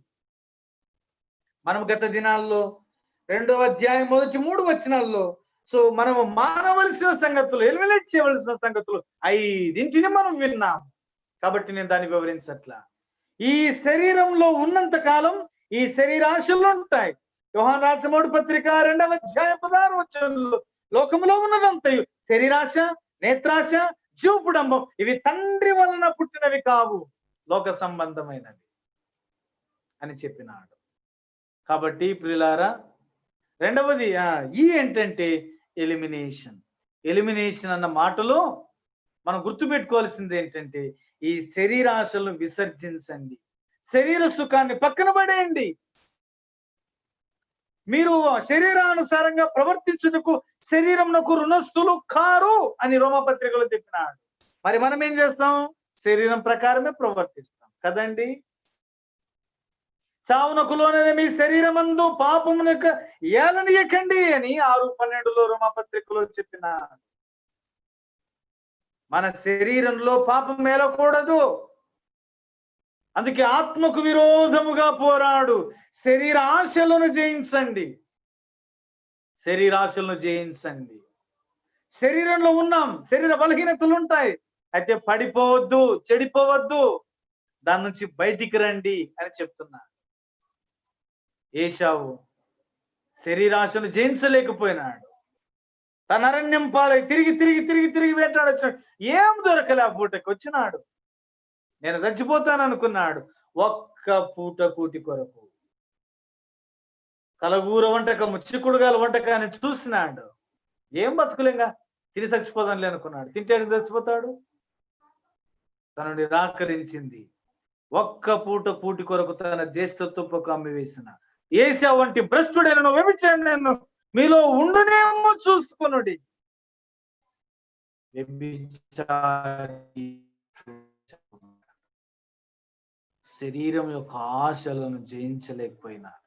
మనం గత దినాల్లో 2వ అధ్యాయం మొదటి 3 వచనాల్లో సో మనము మానవలసిన సంగతులు, ఎలిమినేట్ చేయవలసిన సంగతులు 5 మనం విన్నాం. కాబట్టి నేను దాన్ని వివరించట్లా. ఈ శరీరంలో ఉన్నంత కాలం ఈ శరీరాశలు ఉంటాయి. యోహాను రాసిన 3వ పత్రిక 2వ అధ్యాయం 16వ వచనంలో లోకములో ఉన్నదంతయు శరీరాశ, నేత్రాశ, జీవపుడంబం ఇవి తండ్రి వలన పుట్టినవి కావు, లోక సంబంధమైనవి అని చెప్పినాడు. కాబట్టి ప్రియులారా, రెండవది ఏంటంటే ఎలిమినేషన్. ఎలిమినేషన్ అన్న మాటలో మనం గుర్తుపెట్టుకోవాల్సింది ఏంటంటే, ఈ శరీరాశలను విసర్జించండి, శరీర సుఖాన్ని పక్కన పడేయండి. మీరు శరీరానుసారంగా ప్రవర్తించుటకు శరీరంకు రుణస్థులు కారు అని రోమపత్రికలో చెప్పినాడు. మరి మనం ఏం చేస్తాం? శరీరం ప్రకారమే ప్రవర్తిస్తాం కదండి. చావునకు లోనైన మీ శరీరమందు పాపమునకు ఏలనీయకండి అని 6:12 రోమపత్రికలో చెప్పినాడు. మన శరీరంలో పాపం మేలకూడదు. అందుకే ఆత్మకు విరోధముగా పోరాడు, శరీర ఆశలను జయించండి, శరీరాశలను జయించండి. శరీరంలో ఉన్నాం, శరీర బలహీనతలు ఉంటాయి, అయితే పడిపోవద్దు, చెడిపోవద్దు, దాని నుంచి బయటికి రండి అని చెప్తున్నా. ఏశావు శరీరాశను జయించలేకపోయినాడు. తన అరణ్యం పాలై తిరిగి తిరిగి తిరిగి తిరిగి వేటాడొచ్చాడు. ఏం దొరకలే, ఆ పూటకి వచ్చినాడు. నేను చచ్చిపోతాను అనుకున్నాడు. ఒక్క పూట కూటి కొరకు కలగూర వంటకము, చిక్కుడుగాల వంటకాన్ని చూసినాడు. ఏం బతుకులేంగా, తిని చచ్చిపోదాంలే అనుకున్నాడు. తింటే చచ్చిపోతాడు. తను నిరాకరించింది. ఒక్క పూట కూటి కొరకు తన జ్యేష్ఠత్వపు అమ్మి వేసిన ఏశావు వంటి భ్రష్టుడైన వ్యభిచారి నేను మీలో ఉండునేమో చూసుకొనుడి. శరీరం యొక్క ఆశలను జయించలేకపోయినాడు,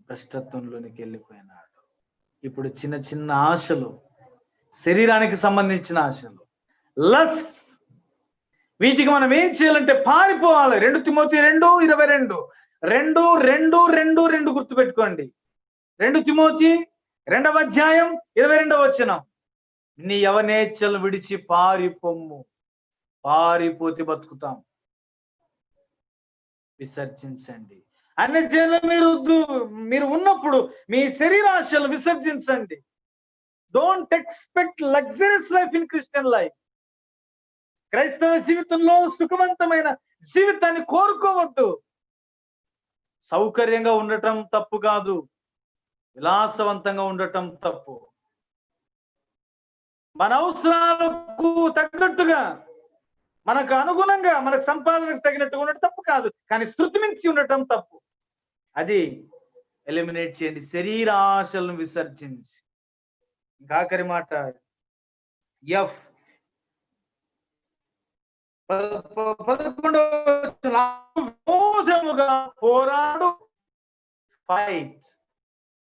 భ్రష్టత్వంలోనికి వెళ్ళిపోయినాడు. ఇప్పుడు చిన్న చిన్న ఆశలు, శరీరానికి సంబంధించిన ఆశలు, లస్, వీటికి మనం ఏం చేయాలంటే పారిపోవాలి. 2 తిమోతి 2:22 2:2 గుర్తుపెట్టుకోండి. 2 తిమోతి 2వ అధ్యాయం 22వ వచనం. నీ యవనేచ్ఛలు విడిచి పారిపోమ్ము, పారిపోతే బతుకుతాం. విసర్జించండి. అన్ని మీరు ఉన్నప్పుడు మీ శరీరాశలు విసర్జించండి. Don't expect luxuries life in Christian life. క్రైస్తవ జీవితంలో సుఖవంతమైన జీవితాన్ని కోరుకోవద్దు. సౌకర్యంగా ఉండటం తప్పు కాదు, విలాసవంతంగా ఉండటం తప్పు. మన అవసరాలకు తగ్గట్టుగా, మనకు అనుగుణంగా, మనకు సంపాదనకు తగినట్టుగా ఉండటం తప్పు కాదు, కానీ శృతి మించి ఉండటం తప్పు. అది ఎలిమినేట్ చేయండి, శరీరాశలను విసర్జించి. ఆఖరి మాట ఎఫ్ 11వ పోరాడు, ఫైట్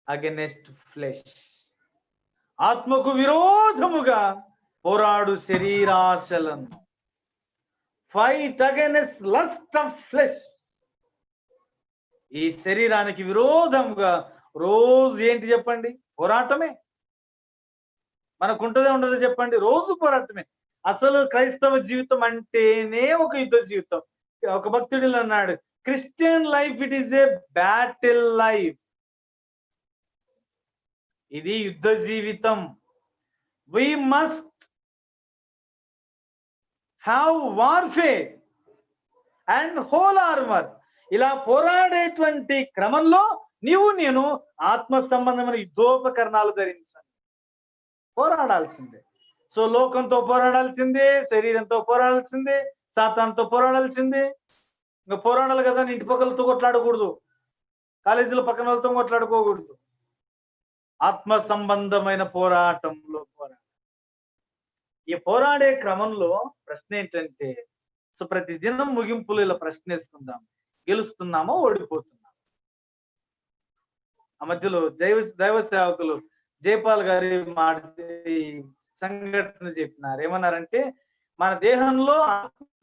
అగెన్స్ట్ ఫ్లెష్. ఆత్మకు విరోధముగా పోరాడు శరీరాశలను. Fight against lust of flesh. ఈ శరీరానికి విరోధముగా రోజు ఏంటి చెప్పండి? పోరాటమే. మనకుంటుందే ఉండదు చెప్పండి? రోజు పోరాటమే. అసలు క్రైస్తవ జీవితం అంటేనే ఒక యుద్ధ జీవితం. ఒక భక్తుడు అన్నాడు, christian life it is a battle life. ఇది యుద్ధ జీవితం. We must have warfare and whole armour. ఇలా పోరాడేటువంటి క్రమంలో నేను ఆత్మ సంబంధమైన యుద్ధోపకరణాలు ధరించాలి. పోరాడాల్సిందే. సో లోకంతో పోరాడాల్సిందే, శరీరంతో పోరాడాల్సిందే, సాతానుతో పోరాడాల్సిందే. ఇంకా పోరాడాలి కదా, ఇంటి పక్కలతో కొట్లాడకూడదు, కాలేజీలో పక్కన వాళ్ళతో కొట్లాడుకోకూడదు. ఆత్మ సంబంధమైన పోరాటంలో పోరాడాలి. ఈ పోరాడే క్రమంలో ప్రశ్న ఏంటంటే, సో ప్రతి దినం ముగింపులో ఇలా ప్రశ్న వేసుకుందాం, గెలుస్తున్నామో ఓడిపోతున్నామో? ఆ మధ్యలో దైవ సేవకులు జయపాల్ గారి సంఘటన చెప్పినారు. ఏమన్నారంటే, మన దేహంలో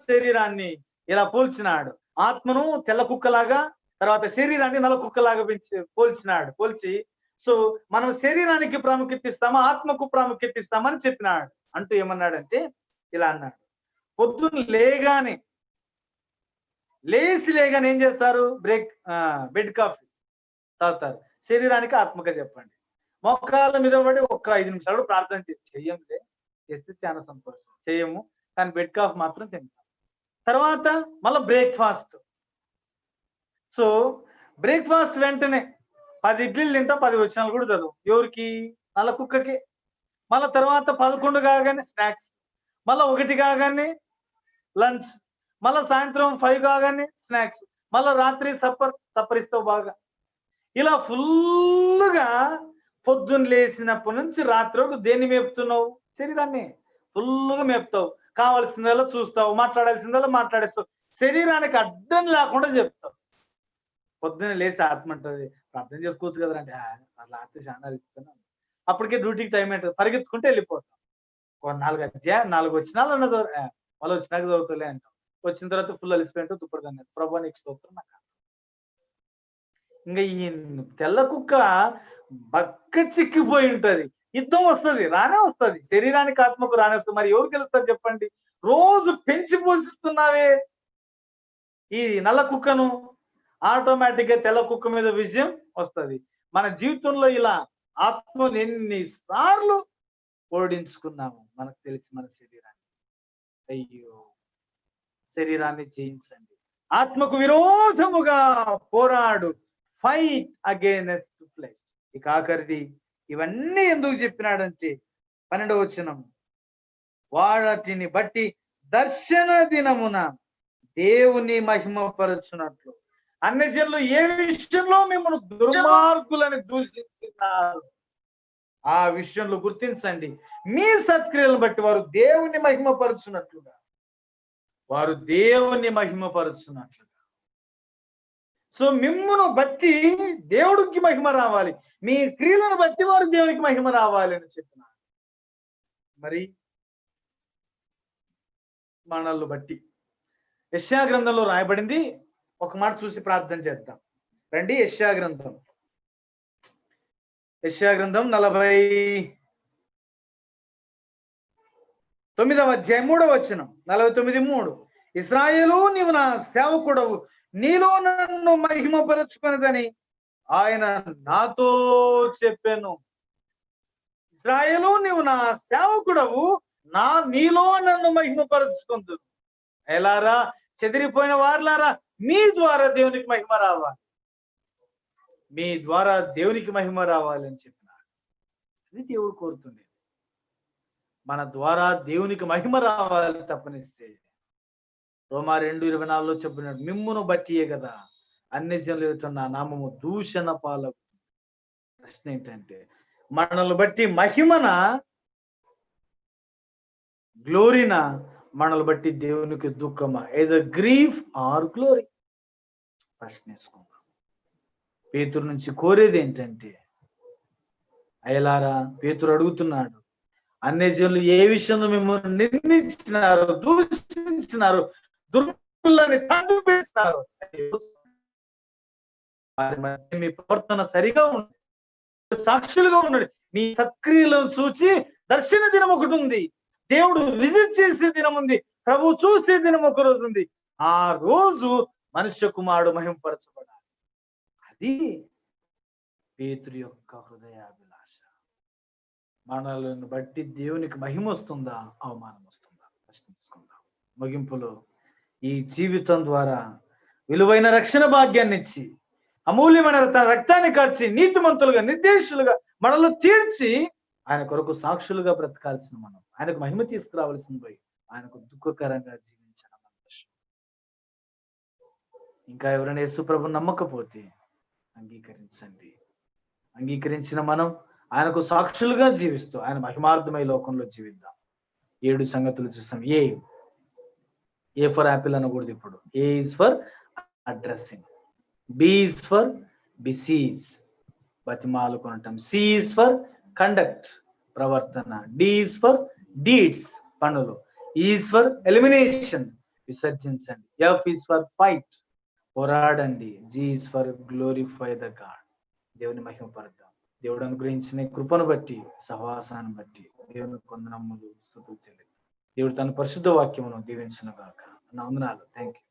శరీరాన్ని ఇలా పోల్చినాడు. ఆత్మను తెల్ల కుక్కలాగా, తర్వాత శరీరాన్ని నల్ల కుక్కలాగా పోల్చి సో మనం శరీరానికి ప్రాముఖ్యత ఇస్తామా, ఆత్మకు ప్రాముఖ్యత ఇస్తామని చెప్పినాడు. అంటూ ఏమన్నాడంటే ఇలా అన్నాడు, పొద్దున్న లేచి లేగానే ఏం చేస్తారు? బెడ్ కాఫీ తాగుతారు. శరీరానికి ఆత్మగా చెప్పండి. మోకాళ్ళ మీద పడి ఒక్క 5 నిమిషాలు ప్రార్థన చెయ్యంలే, చేస్తే చాలా సంతోషం. చేయము, కానీ బెడ్ కాఫీ మాత్రం తింటాం. తర్వాత మళ్ళీ బ్రేక్ఫాస్ట్. సో బ్రేక్ఫాస్ట్ వెంటనే 10 ఇడ్లీలు తింటాం, 10 వచనాలు కూడా చదువు. ఎవరికి? నల్ల కుక్కకి. మళ్ళా తర్వాత 11 కాగానే స్నాక్స్, మళ్ళా 1 కాగానే లంచ్, మళ్ళా సాయంత్రం 5 కాగానే స్నాక్స్, మళ్ళా రాత్రి సప్పరిస్తావు బాగా. ఇలా ఫుల్గా పొద్దున్న లేచినప్పటి నుంచి రాత్రి వరకు దేన్ని మేపుతున్నావు? శరీరాన్ని ఫుల్గా మేపుతావు. కావాల్సిందల్లా చూస్తావు, మాట్లాడాల్సిందల్లా మాట్లాడేస్తావు, శరీరానికి అడ్డం లేకుండా చెప్తావు. పొద్దున్న లేచి ఆత్మ అంటది, ప్రార్థన చేసుకోవచ్చు కదంటే అట్లా ఆత్మ చాలా ఇస్తున్నాను. అప్పటికే డ్యూటీకి టైం ఏంటది, పరిగెత్తుకుంటే వెళ్ళిపోతాం. 4 వచనాలు అన్నది వాళ్ళు వచ్చినాక చదువుతలే అంటాం. వచ్చిన తర్వాత ఫుల్ అలిసిపోయింటూ దుప్పటి ప్రభా నీకు స్తోత్రం. నాకు ఇంకా ఈ తెల్ల కుక్క బక్క చిక్కిపోయి ఉంటది. యుద్ధం వస్తుంది, రానే వస్తుంది, శరీరానికి ఆత్మకు రానే వస్తుంది. మరి ఎవరు గెలుస్తారు చెప్పండి? రోజు పెంచి పోషిస్తున్నావే ఈ నల్ల కుక్కను, ఆటోమేటిక్ గా తెల్ల కుక్క మీద విజయం వస్తుంది. మన జీవితంలో ఇలా ఆత్మను ఎన్నిసార్లు ఓడించుకున్నాము మనకు తెలిసి మన శరీరాన్ని. అయ్యో, శరీరాన్ని జయించండి, ఆత్మకు విరోధముగా పోరాడు, ఫైట్ అగైనెస్ట్ ఫ్లెష్. ఇక ఆఖరిది, ఇవన్నీ ఎందుకు చెప్పినాడంటే 12వ వచనం, వాటిని బట్టి దర్శన దినమున దేవుని మహిమపరచునట్లు అన్ని జనులు ఏ విషయంలో మిమ్మల్ని దుర్మార్గులని దూషించినారు ఆ విషయంలో గుర్తించండి. మీ సత్క్రియలను బట్టి వారు దేవుని మహిమపరచునట్లుగా, వారు దేవుని మహిమపరచునట్లుగా. సో మిమ్మును బట్టి దేవుడికి మహిమ రావాలి, మీ క్రియలను బట్టి వారు దేవునికి మహిమ రావాలి అని చెప్పినారు. మరి మనల్ని బట్టి యెషయా గ్రంథంలో రాయబడింది. ఒక మాట చూసి ప్రార్థన చేద్దాం రండి. యెషయా గ్రంథం 49వ అధ్యాయం 3వ వచనం, 49:3. ఇశ్రాయేలు, నీవు నా సేవకుడవు, నీలో నన్ను మహిమపరచుకున్నదని ఆయన నాతో చెప్పాను. ఇశ్రాయేలు, నీవు నా సేవకుడవు, నీలో నన్ను మహిమపరచుకుందు. ఎలారా చెదిరిపోయిన వారులారా, మీ ద్వారా దేవునికి మహిమ రావాలి, మీ ద్వారా దేవునికి మహిమ రావాలి అని చెప్పినాడు. అది దేవుడు కోరుతుంది, మన ద్వారా దేవునికి మహిమ రావాలి తప్పనిస్తే. రోమా 2:24 చెప్పినాడు, మిమ్మును బట్టియే కదా అన్ని జనులు ఎదుట నా నామము దూషణ పాలవుతుంది. ప్రశ్న ఏంటంటే, మనల్ని బట్టి మహిమన, గ్లోరీనా, మనల్ని బట్టి దేవునికి దుఃఖమా? Is a grief or glory? ప్రశ్నించుకుందాం. పేతురు నుంచి కోరేది ఏంటంటే, అయ్యలారా, పేతురు అడుగుతున్నాడు, అన్ని జనులు ఏ విషయంలో మిమ్మల్ని నిందించినారు, దూషించినారు, దుర్మార్గులని సంపేసినారు, వారి మధ్య మీ ప్రవర్తన సరిగా ఉంది, సాక్షులుగా ఉన్నాడు. మీ సత్క్రియలను చూచి దర్శన దినం ఒకటి ఉంది, దేవుడు విజిట్ చేసే దినం ఉంది, ప్రభు చూసే దినం ఒక రోజు ఉంది. ఆ రోజు మనుష్య కుమారుడు మహిమపరచబడాలి. అది పేతురు యొక్క హృదయాభిలాష. మనల్ని బట్టి దేవునికి మహిమ వస్తుందా, అవమానం వస్తుందా? ప్రశ్నించుకుందాం. ముగింపులో, ఈ జీవితం ద్వారా విలువైన రక్షణ భాగ్యాన్ని ఇచ్చి, అమూల్యమైన తన రక్తాన్ని కార్చి, నీతిమంతులుగా, నిర్దేశులుగా మనలో తీర్చి, ఆయన కొరకు సాక్షులుగా బ్రతకాల్సిన మనం, ఆయనకు మహిమ తీసుకురావాల్సిన పోయి ఆయనకు దుఃఖకరంగా జీవించడం అవసరం. ఇంకా ఎవరైనా యేసు ప్రభువుని నమ్మకపోతే అంగీకరించండి. అంగీకరించిన మనం ఆయనకు సాక్షులుగా జీవిస్తూ ఆయన మహిమార్థమై లోకంలో జీవిద్దాం. 7 సంగతులు చూసాం. ఏ ఫర్ యాపిల్ అనకూడదు ఇప్పుడు. A is for addressing, B is for beseech, బతిమాలు కొనటం, సి ఇస్ ఫర్ కండక్ట్, ప్రవర్తన, డి ఇస్ ఫర్ డీడ్స్, పనులు, ఈజ్ ఫర్ ఎలిమినేషన్, విసర్జించండి, ఎఫ్ ఇస్ ఫర్ ఫైట్, పోరాడండి, G is for glorify the God, దేవుని మహిమపడతాం. దేవుడు అనుగ్రహించిన కృపను బట్టి, సహవాసాన్ని బట్టి దేవుని కొందనమ్ములు స్తుతులు చెల్లి. దేవుడు తన పరిశుద్ధ వాక్యమును దీవించును గాక. నా వందనాలు. Thank you.